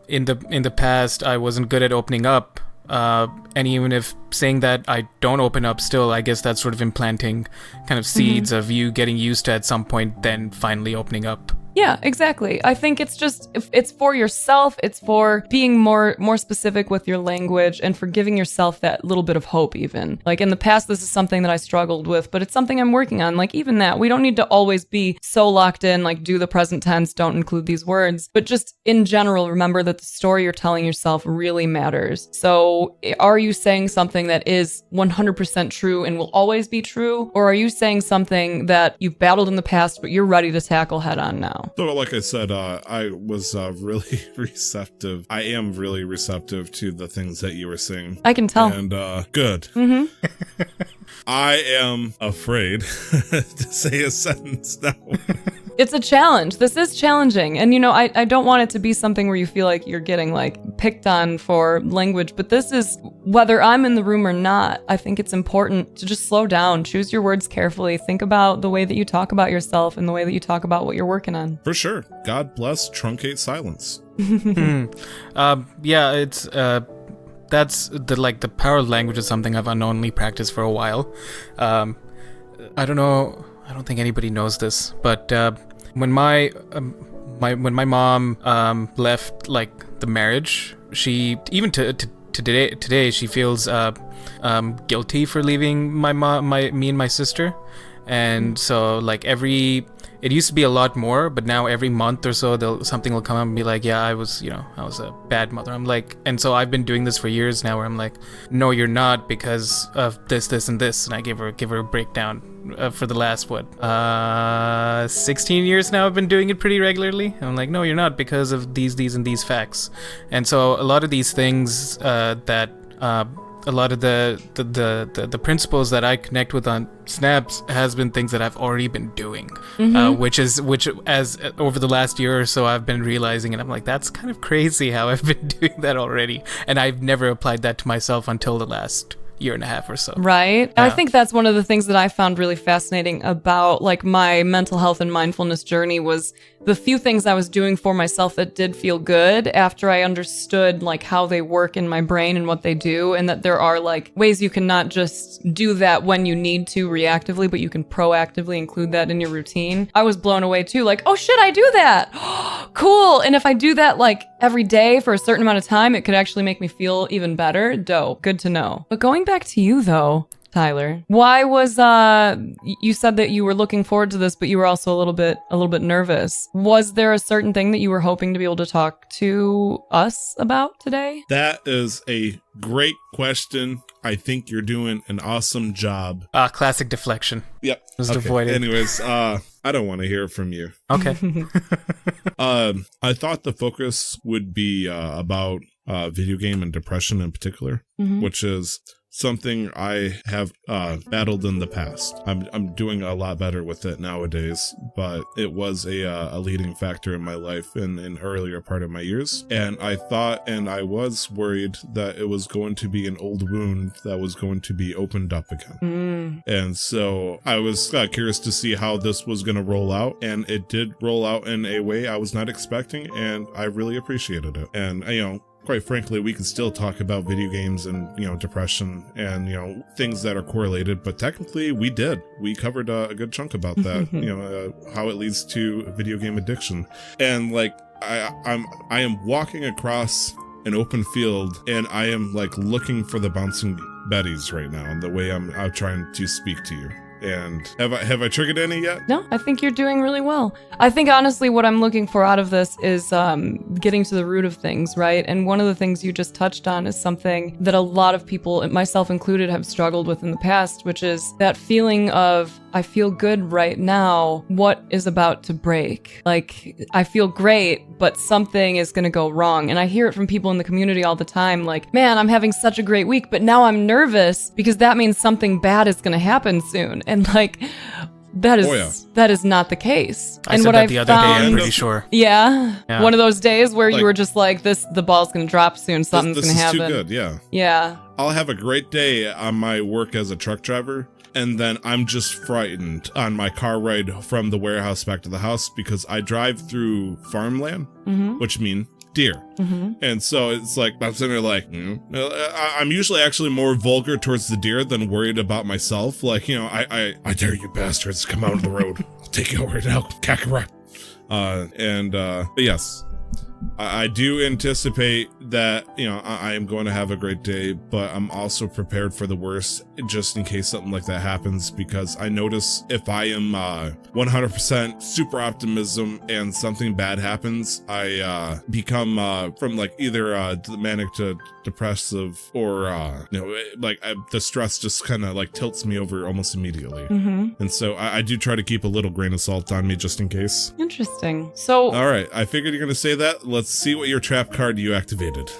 in the past, I wasn't good at opening up. And even if saying that I don't open up still, I guess that's sort of implanting kind of seeds of you getting used to at some point then finally opening up. Yeah, exactly. I think it's for yourself. It's for being more specific with your language and for giving yourself that little bit of hope even. Like in the past, this is something that I struggled with, but it's something I'm working on. Like even that, we don't need to always be so locked in, like do the present tense, don't include these words, but just in general, remember that the story you're telling yourself really matters. So are you saying something that is 100% true and will always be true? Or are you saying something that you've battled in the past, but you're ready to tackle head on now? So like I said, I was really receptive. I am really receptive to the things that you were saying. I can tell. And good. I am afraid to say a sentence now. It's a challenge. This is challenging. And, I don't want it to be something where you feel like you're getting, picked on for language. But this is, whether I'm in the room or not, I think it's important to just slow down, choose your words carefully, think about the way that you talk about yourself and the way that you talk about what you're working on. For sure. God bless truncate silence. Yeah, it's... that's the power of language is something I've unknowingly practiced for a while. I don't know. I don't think anybody knows this, but when my mom left the marriage, she even today she feels guilty for leaving me and my sister, and so it used to be a lot more, but now every month or so something will come up and be like, yeah, I was a bad mother. I'm like, and so I've been doing this for years now where I'm like, no, you're not, because of this, and this. And I give her a breakdown for the last, 16 years now I've been doing it pretty regularly. I'm like, no, you're not, because of these, and these facts. And so a lot of these things a lot of the principles that I connect with on Snaps has been things that I've already been doing, which as over the last year or so I've been realizing, and I'm like, that's kind of crazy how I've been doing that already, and I've never applied that to myself until the last year and a half or so. Right. Yeah. I think that's one of the things that I found really fascinating about my mental health and mindfulness journey was the few things I was doing for myself that did feel good after I understood how they work in my brain and what they do, and that there are ways you can not just do that when you need to reactively, but you can proactively include that in your routine. I was blown away too, oh shit, I do that. Cool. And if I do that every day for a certain amount of time, it could actually make me feel even better. Dope. Good to know. But going back to you though, Tyler, why was you said that you were looking forward to this, but you were also a little bit nervous. Was there a certain thing that you were hoping to be able to talk to us about today? That is a great question. I think you're doing an awesome job. Classic deflection. Yep. Just avoided. Anyways, I don't want to hear from you. Okay. I thought the focus would be about video game and depression in particular, which is something I have battled in the past. I'm doing a lot better with it nowadays, but it was a leading factor in my life in an earlier part of my years. And I thought, and I was worried that it was going to be an old wound that was going to be opened up again. And so I was curious to see how this was going to roll out, and it did roll out in a way I was not expecting, and I really appreciated it. And, quite frankly, we can still talk about video games and, depression and, things that are correlated, but technically we covered a good chunk about that, how it leads to video game addiction. And I am walking across an open field and I am looking for the bouncing Betties right now, and the way I'm trying to speak to you. And have I triggered any yet? No, I think you're doing really well. I think honestly what I'm looking for out of this is getting to the root of things, right? And one of the things you just touched on is something that a lot of people, myself included, have struggled with in the past, which is that feeling of, I feel good right now, what is about to break? I feel great, but something is going to go wrong. And I hear it from people in the community all the time, man, I'm having such a great week, but now I'm nervous because that means something bad is going to happen soon. And that is not the case. I said that the other day, I'm pretty sure. Yeah. One of those days where you were just the ball's going to drop soon, something's going to happen. This is too good, yeah. Yeah. I'll have a great day on my work as a truck driver, and then I'm just frightened on my car ride from the warehouse back to the house because I drive through farmland, which means deer. And so it's I'm sitting there I'm usually actually more vulgar towards the deer than worried about myself. I dare you bastards, come out of the road. I'll take you over now, Kakarot. But yes, I do anticipate that, I am going to have a great day, but I'm also prepared for the worst just in case something like that happens, because I notice if I am 100% super optimism and something bad happens, I become from either manic to depressive, or the stress just kind of tilts me over almost immediately. And so I do try to keep a little grain of salt on me just in case. Interesting. So all right, I figured you're gonna say that. Let's see what your trap card you activated.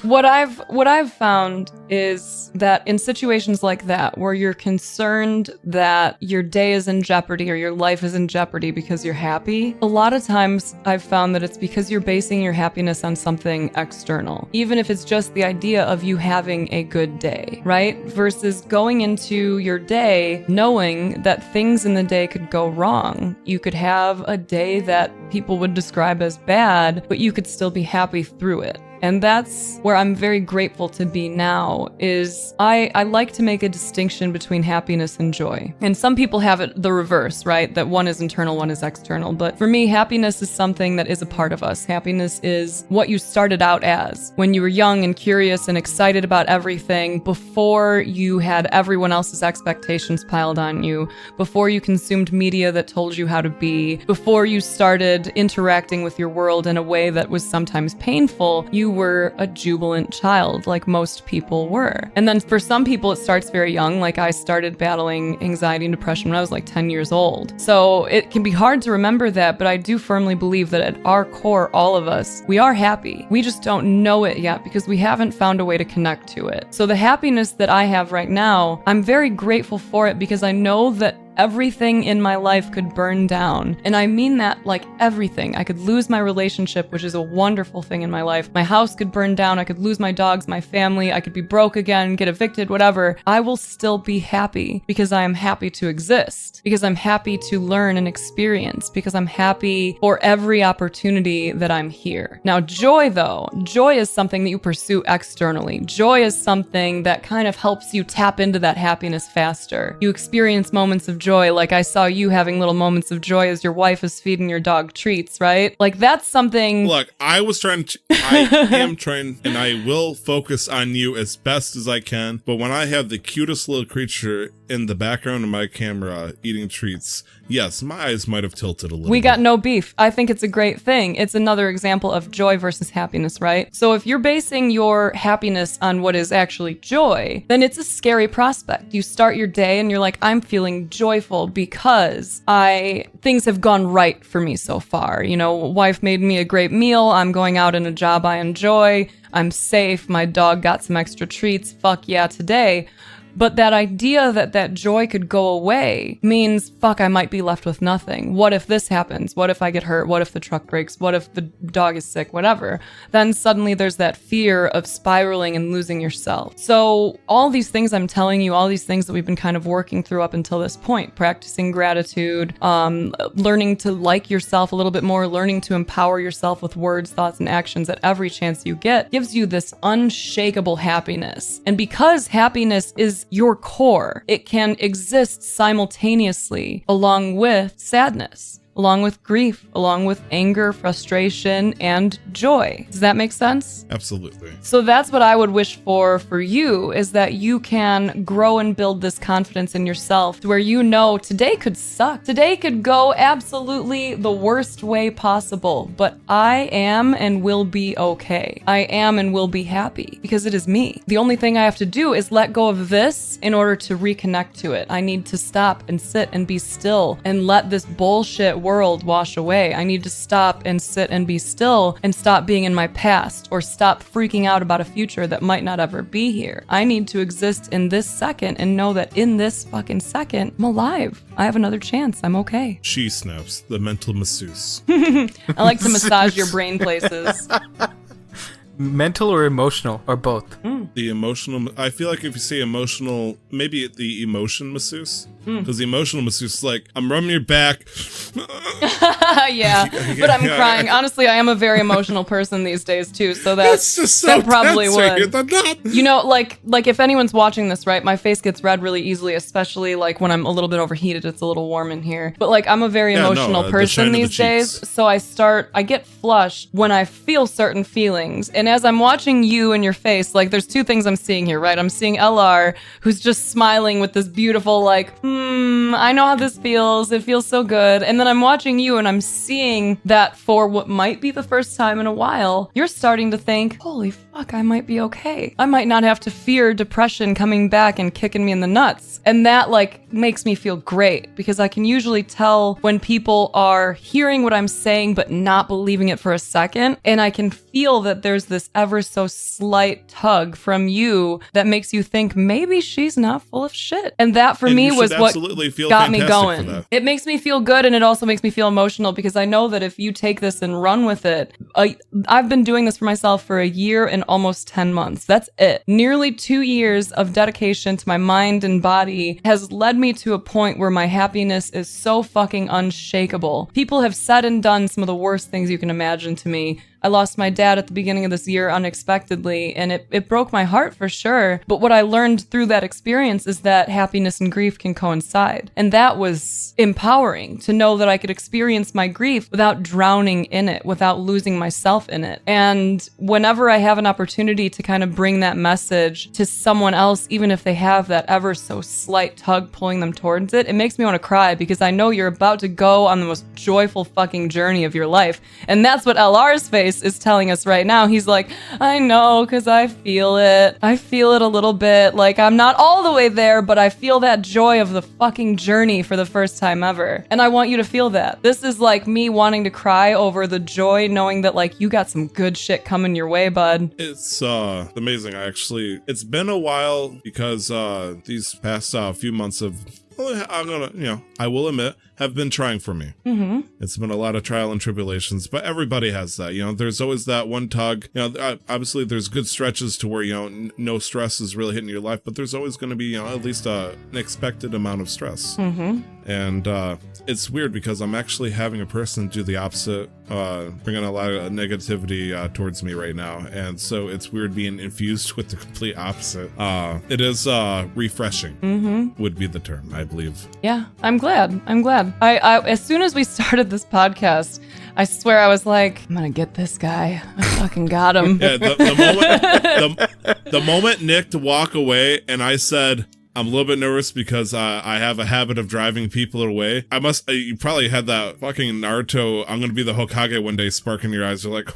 What I've found is that in situations like that, where you're concerned that your day is in jeopardy or your life is in jeopardy because you're happy, a lot of times I've found that it's because you're basing your happiness on something external, even if it's just the idea of you having a good day, right? Versus going into your day knowing that things in the day could go wrong. You could have a day that people would describe as bad, but you could still be happy through it. And that's where I'm very grateful to be now, is I like to make a distinction between happiness and joy. And some people have it the reverse, right? That one is internal, one is external. But for me, happiness is something that is a part of us. Happiness is what you started out as when you were young and curious and excited about everything, before you had everyone else's expectations piled on you, before you consumed media that told you how to be, before you started interacting with your world in a way that was sometimes painful. You were a jubilant child, like most people were. And then for some people, it starts very young. Like I started battling anxiety and depression when I was like 10 years old. So it can be hard to remember that, but I do firmly believe that at our core, all of us, we are happy. We just don't know it yet because we haven't found a way to connect to it. So the happiness that I have right now, I'm very grateful for it because I know that everything in my life could burn down. And I mean that like everything. I could lose my relationship, which is a wonderful thing in my life. My house could burn down. I could lose my dogs, my family. I could be broke again, get evicted, whatever. I will still be happy because I am happy to exist, because I'm happy to learn and experience, because I'm happy for every opportunity that I'm here. Now, joy though, joy is something that you pursue externally. Joy is something that kind of helps you tap into that happiness faster. You experience moments of joy, like I saw you having little moments of joy as your wife is feeding your dog treats, right? Like that's something. Look, I am trying, and I will focus on you as best as I can. But when I have the cutest little creature in the background of my camera eating treats, yes, my eyes might have tilted a little. We got no beef. I think it's a great thing. It's another example of joy versus happiness, right? So if you're basing your happiness on what is actually joy, then it's a scary prospect. You start your day and you're like, I'm feeling joyful because things have gone right for me so far. You know, wife made me a great meal. I'm going out in a job I enjoy. I'm safe. My dog got some extra treats. Fuck yeah, today. But that idea that joy could go away means, fuck, I might be left with nothing. What if this happens? What if I get hurt? What if the truck breaks? What if the dog is sick? Whatever. Then suddenly there's that fear of spiraling and losing yourself. So all these things I'm telling you, all these things that we've been kind of working through up until this point, practicing gratitude, learning to like yourself a little bit more, learning to empower yourself with words, thoughts, and actions at every chance you get, gives you this unshakable happiness. And because happiness is your core, it can exist simultaneously along with sadness, along with grief, along with anger, frustration, and joy. Does that make sense? Absolutely. So that's what I would wish for you, is that you can grow and build this confidence in yourself to where you know today could suck. Today could go absolutely the worst way possible, but I am and will be okay. I am and will be happy because it is me. The only thing I have to do is let go of this in order to reconnect to it. I need to stop and sit and be still and let this bullshit world wash away. I need to stop and sit and be still and stop being in my past or stop freaking out about a future that might not ever be here. I need to exist in this second and know that in this fucking second, I'm alive. I have another chance. I'm okay. SheSnaps, the mental masseuse. I like to massage your brain places. Mental or emotional or both? The emotional, I feel like if you say emotional, maybe the emotion masseuse. Because the emotional masseuse is like, I'm rubbing your back. Yeah, but I'm crying. Honestly, I am a very emotional person these days too, so That's just so that probably tense. would. You know, like if anyone's watching this, right, my face gets red really easily, especially like when I'm a little bit overheated. It's a little warm in here. But like I'm a very emotional person these days, so I get flushed when I feel certain feelings. And as I'm watching you and your face, like there's two things I'm seeing here, right? I'm seeing LR, who's just smiling with this beautiful like, I know how this feels. It feels so good. And then I'm watching you and I'm seeing that for what might be the first time in a while, you're starting to think, holy fuck, I might be okay. I might not have to fear depression coming back and kicking me in the nuts. And that like makes me feel great because I can usually tell when people are hearing what I'm saying but not believing it for a second. And I can feel that there's this ever so slight tug from you that makes you think maybe she's not full of shit. And that for me was what got me going. It makes me feel good, and it also makes me feel emotional because I know that if you take this and run with it, I've been doing this for myself for a year and almost 10 months. That's it. Nearly 2 years of dedication to my mind and body has led me to a point where my happiness is so fucking unshakable. People have said and done some of the worst things you can imagine to me. I lost my dad at the beginning of this year unexpectedly, and it broke my heart for sure. But what I learned through that experience is that happiness and grief can coincide. And that was empowering to know that I could experience my grief without drowning in it, without losing myself in it. And whenever I have an opportunity to kind of bring that message to someone else, even if they have that ever so slight tug pulling them towards it, it makes me want to cry because I know you're about to go on the most joyful fucking journey of your life. And that's what LR's face is telling us right now. He's like, I know, because I feel it. I feel it a little bit. Like, I'm not all the way there, but I feel that joy of the fucking journey for the first time ever. And I want you to feel that. This is like me wanting to cry over the joy, knowing that, like, you got some good shit coming your way, bud. It's amazing, actually. It's been a while because these past few months have, I will admit, have been trying for me. Mm-hmm. It's been a lot of trial and tribulations, but everybody has that. There's always that one tug. Obviously there's good stretches to where, no stress is really hitting your life, but there's always going to be, at least an expected amount of stress. Mm-hmm. And it's weird because I'm actually having a person do the opposite, bringing a lot of negativity towards me right now. And so it's weird being infused with the complete opposite. It is refreshing, would be the term, I believe. Yeah, I'm glad. I as soon as we started this podcast, I swear I was like, I'm gonna get this guy. I fucking got him. Yeah, the moment Nick to walk away and I said, I'm a little bit nervous because I have a habit of driving people away. You probably had that fucking Naruto, I'm gonna be the Hokage one day spark in your eyes. You're like,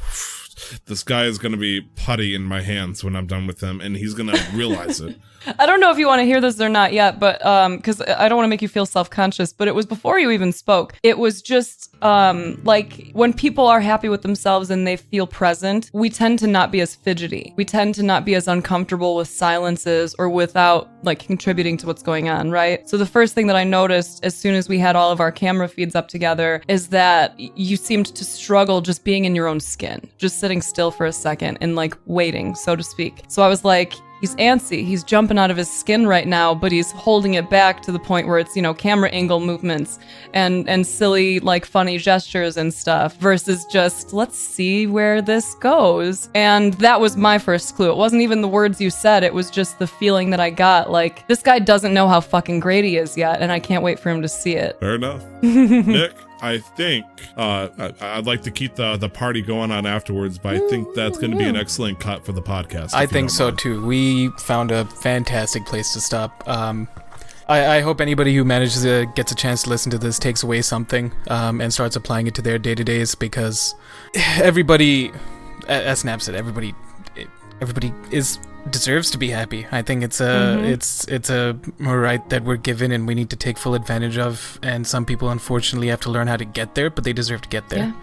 this guy is gonna be putty in my hands when I'm done with him, and he's gonna realize it. I don't know if you want to hear this or not yet, but because I don't want to make you feel self-conscious, but it was before you even spoke. It was just like when people are happy with themselves and they feel present, we tend to not be as fidgety. We tend to not be as uncomfortable with silences or without like contributing to what's going on, right? So the first thing that I noticed as soon as we had all of our camera feeds up together is that you seemed to struggle just being in your own skin, just sitting still for a second and like waiting, so to speak. So I was like, he's antsy. He's jumping out of his skin right now, but he's holding it back to the point where it's, camera angle movements and silly, like, funny gestures and stuff versus just, let's see where this goes. And that was my first clue. It wasn't even the words you said. It was just the feeling that I got. Like, this guy doesn't know how fucking great he is yet, and I can't wait for him to see it. Fair enough. Nick, I think I'd like to keep the party going on afterwards, but I think that's going to be an excellent cut for the podcast. I think so too. We found a fantastic place to stop. I hope anybody who gets a chance to listen to this takes away something and starts applying it to their day-to-days, because everybody, as Snap said, everybody deserves to be happy. I think it's a right that we're given and we need to take full advantage of, and some people unfortunately have to learn how to get there, but they deserve to get there.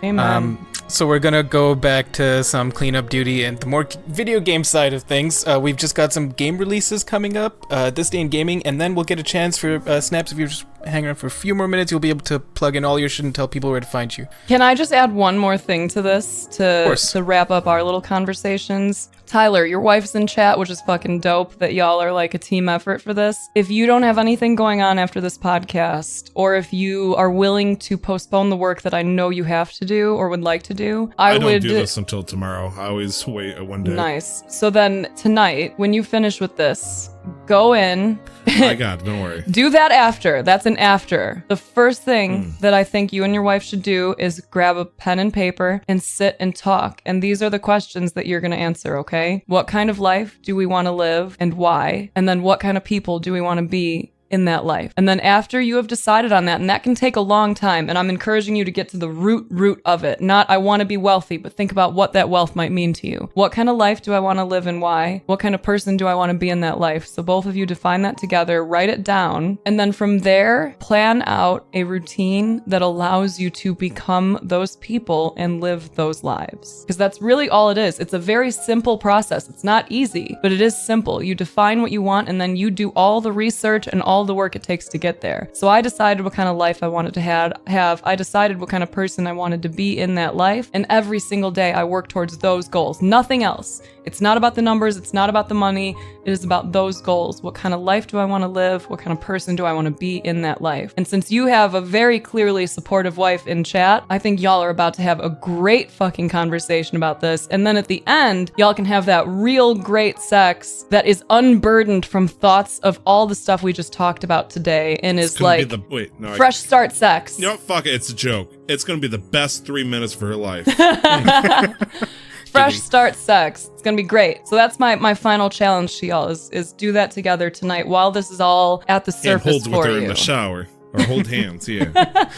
Yeah. Amen. So we're gonna go back to some cleanup duty and the more video game side of things. We've just got some game releases coming up this day in gaming, and then we'll get a chance for Snaps. If you're just hanging around for a few more minutes, you'll be able to plug in all your shit and tell people where to find you. Can I just add one more thing to this to wrap up our little conversations? Tyler, your wife's in chat, which is fucking dope that y'all are like a team effort for this. If you don't have anything going on after this podcast, or if you are willing to postpone the work that I know you have to do or would like to do, I don't do this until tomorrow. I always wait one day. Nice. So then tonight, when you finish with this, go in. My God, don't worry. Do that after. That's an after. The first thing that I think you and your wife should do is grab a pen and paper and sit and talk. And these are the questions that you're going to answer, okay? What kind of life do we want to live and why? And then what kind of people do we want to be in that life. And then after you have decided on that, and that can take a long time, and I'm encouraging you to get to the root of it. Not I want to be wealthy, but think about what that wealth might mean to you. What kind of life do I want to live and why? What kind of person do I want to be in that life? So both of you define that together, write it down, and then from there, plan out a routine that allows you to become those people and live those lives. Because that's really all it is. It's a very simple process. It's not easy, but it is simple. You define what you want, and then you do all the research and all the work it takes to get there. So I decided what kind of life I wanted to have. I decided what kind of person I wanted to be in that life, and every single day I work towards those goals. Nothing else. It's not about the numbers. It's not about the money. It is about those goals. What kind of life do I want to live? What kind of person do I want to be in that life? And since you have a very clearly supportive wife in chat, I think y'all are about to have a great fucking conversation about this. And then at the end, y'all can have that real great sex that is unburdened from thoughts of all the stuff we just talked about today and is like fresh start sex. You know, fuck it. It's a joke. It's going to be the best 3 minutes of her life. Fresh start sex. It's gonna be great. So that's my final challenge to y'all is do that together tonight while this is all at the surface and for with her you. in the shower or hold hands. Yeah.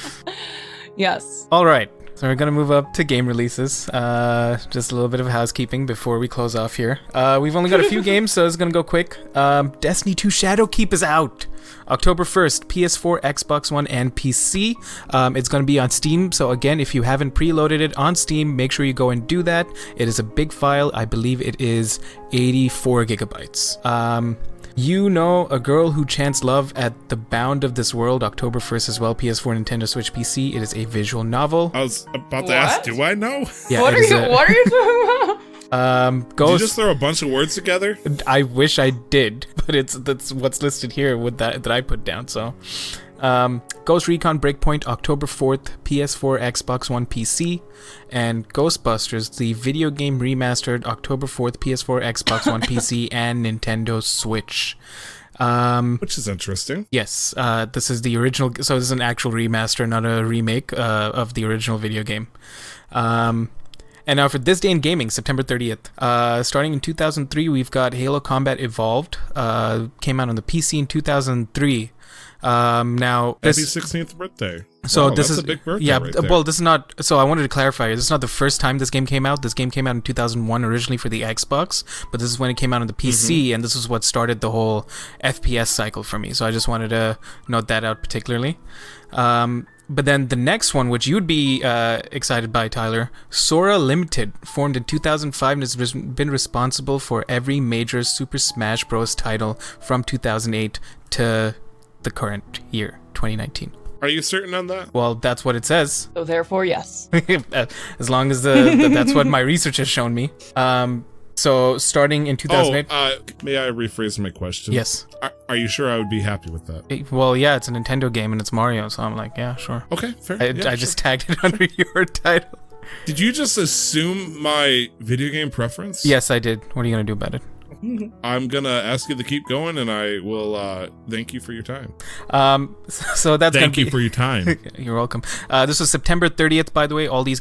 Yes. All right. So we're going to move up to game releases. Just a little bit of housekeeping before we close off here. We've only got a few games, so it's going to go quick. Destiny 2 Shadowkeep is out. October 1st, PS4, Xbox One, and PC. It's going to be on Steam, so again, if you haven't preloaded it on Steam, make sure you go and do that. It is a big file. I believe it is 84 gigabytes. You Know a Girl Who Chants Love at the Bound of This World, October 1st as well, PS4, Nintendo Switch, PC. It is a visual novel. I was about to ask, do I know? Yeah, what are you talking about? Did you just throw a bunch of words together? I wish I did, but that's what's listed here with that I put down, so... Ghost Recon Breakpoint, October 4th, PS4, Xbox One, PC, and Ghostbusters, the video game remastered, October 4th, PS4, Xbox One, PC, and Nintendo Switch. Which is interesting. Yes, this is the original, so this is an actual remaster, not a remake of the original video game. And now for this day in gaming, September 30th. Starting in 2003, we've got Halo Combat Evolved. Came out on the PC in 2003. Now happy 16th birthday. So wow, this that's is a big birthday. Yeah, right there. well, this is not. So I wanted to clarify. This is not the first time this game came out. This game came out in 2001 originally for the Xbox, but this is when it came out on the PC, and this is what started the whole FPS cycle for me. So I just wanted to note that out particularly. But then the next one, which you'd be excited by, Tyler, Sora Limited, formed in 2005 and has been responsible for every major Super Smash Bros. Title from 2008 to the current year, 2019. Are you certain on that? Well, that's what it says. So therefore, yes. As long as that's what my research has shown me. So starting in 2008. May I rephrase my question? Yes. Are you sure I would be happy with that? Well, yeah, it's a Nintendo game and it's Mario, so I'm like, yeah, sure. Okay, fair. I just tagged it under your title. Did you just assume my video game preference? Yes, I did. What are you gonna do about it? I'm gonna ask you to keep going, and I will thank you for your time. So that's thank you for your time. You're welcome. This was September 30th, by the way. All these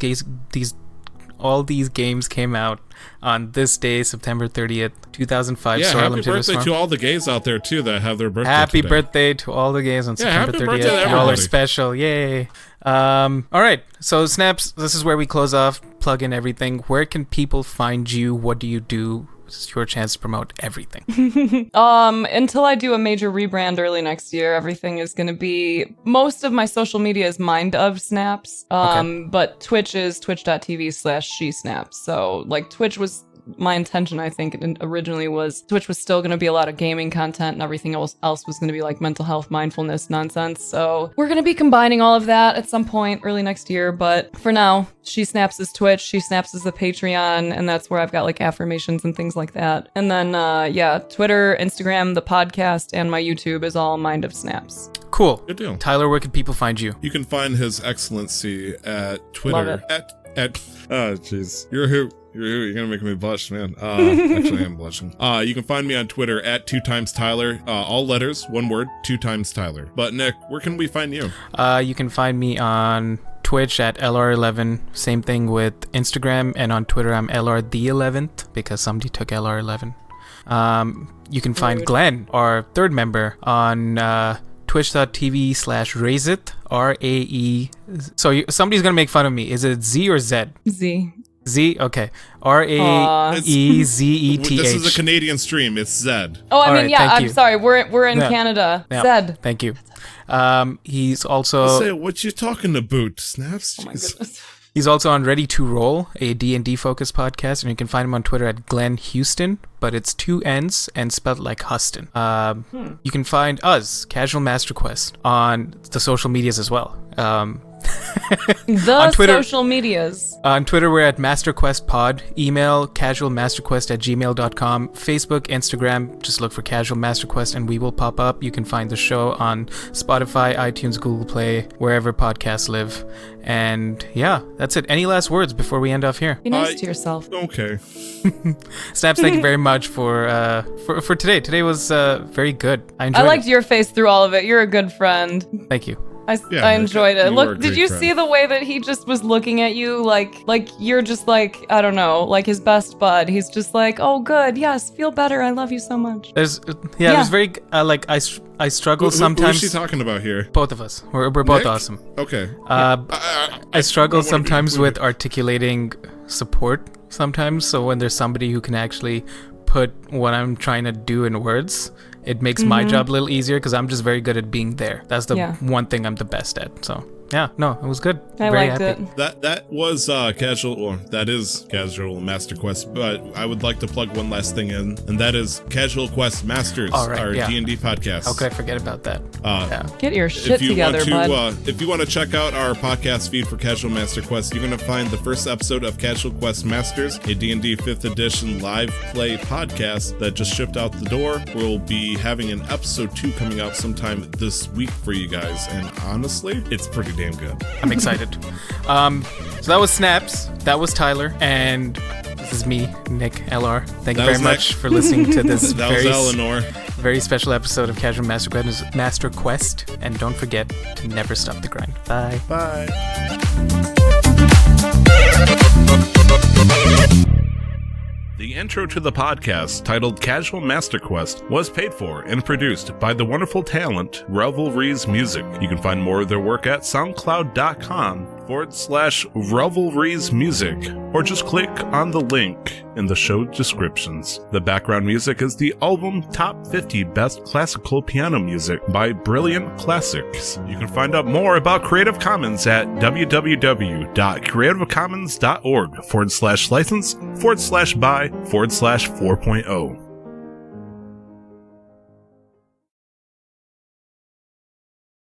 games came out on this day, September 30th, 2005. Yeah, Sora happy Limited birthday to all the gays out there too that have their birthday. Happy today. birthday to all the gays on September happy 30th. birthday to Y'all are everybody. special. Yay. All right. So Snaps, this is where we close off, plug in everything. Where can people find you? What do you do? This is your chance to promote everything. Until I do a major rebrand early next year, everything is going to be, most of my social media is Mind of Snaps. But Twitch is twitch.tv/SheSnaps. So like Twitch was my intention, I think, originally was Twitch was still going to be a lot of gaming content and everything else was going to be like mental health, mindfulness nonsense. So we're going to be combining all of that at some point early next year. But for now, SheSnaps is Twitch, SheSnaps is the Patreon, and that's where I've got like affirmations and things like that. And then, Twitter, Instagram, the podcast, and my YouTube is all Mind of Snaps. Cool. Good deal. Tyler, where can people find you? You can find His Excellency at Twitter. Love it. Oh, jeez. You're who? You're gonna make me blush, man. Actually, I am blushing. You can find me on Twitter at 2xTyler. All letters, one word, 2xTyler. But Nick, where can we find you? You can find me on Twitch at LR11. Same thing with Instagram, and on Twitter I'm LR the 11th because somebody took LR11. You can find Glenn, our third member, on twitch.tv/Raizit, RAE. So somebody's going to make fun of me. Is it Z or Z? Z. Z? Okay. RAEZETH. This is a Canadian stream. It's Zed. Oh, I mean, right, yeah, thank I'm you. sorry. We're in Canada. Yeah, Zed. thank you. He's also... Say, what you talking about, Snaps? Oh my goodness. He's also on Ready to Roll, a D&D focused podcast, and you can find him on Twitter at Glenn Houston, but it's 2 N's and spelled like Huston. You can find us, Casual Master Quest, on the social medias as well. The Twitter, social medias. On Twitter, we're at MasterQuestPod. Email casualmasterquest@gmail.com. Facebook, Instagram, just look for Casual Master Quest and we will pop up. You can find the show on Spotify, iTunes, Google Play, wherever podcasts live. And yeah, that's it. Any last words before we end off here? Be nice to yourself. Okay. Snaps, thank you very much for today. Today was very good. I enjoyed I liked it. your face through all of it. You're a good friend. Thank you. I enjoyed it. you were a Look, did great you friend. see the way that he just was looking at you like you're just like, I don't know, like his best bud. He's just like, oh, good, yes, feel better. I love you so much. There's very I struggle sometimes. Who's she talking about here? Both of us. We're both Nick? awesome. Okay. I struggle wanna be sometimes included. with articulating support sometimes. So when there's somebody who can actually put what I'm trying to do in words, it makes my job a little easier because I'm just very good at being there. That's the one thing I'm the best at. So yeah, no, it was good. I very liked happy. it. That was casual, or that is Casual Master Quest, but I would like to plug one last thing in, and that is Casual Quest Masters, All right, our yeah. D&D podcast. How could I forget about that? Get your shit together, bud. If you want to check out our podcast feed for Casual Master Quest, you're going to find the first episode of Casual Quest Masters, a D&D 5th edition live play podcast that just shipped out the door. We'll be having an episode 2 coming out sometime this week for you guys, and honestly, it's pretty damn good. I'm excited. So that was Snaps. That was Tyler. And this is me, Nick LR. Thank you That very was much Nick. for listening to this That was Eleanor. very special episode of Casual Master Quest. And don't forget to never stop the grind. Bye. Bye. The intro to the podcast, titled Casual Master Quest, was paid for and produced by the wonderful talent Revelries Music. You can find more of their work at soundcloud.com/Revelries Music, or just click on the link in the show descriptions. The background music is the album Top 50 Best Classical Piano Music by Brilliant Classics. You can find out more about Creative Commons at www.creativecommons.org/license/by/4.0.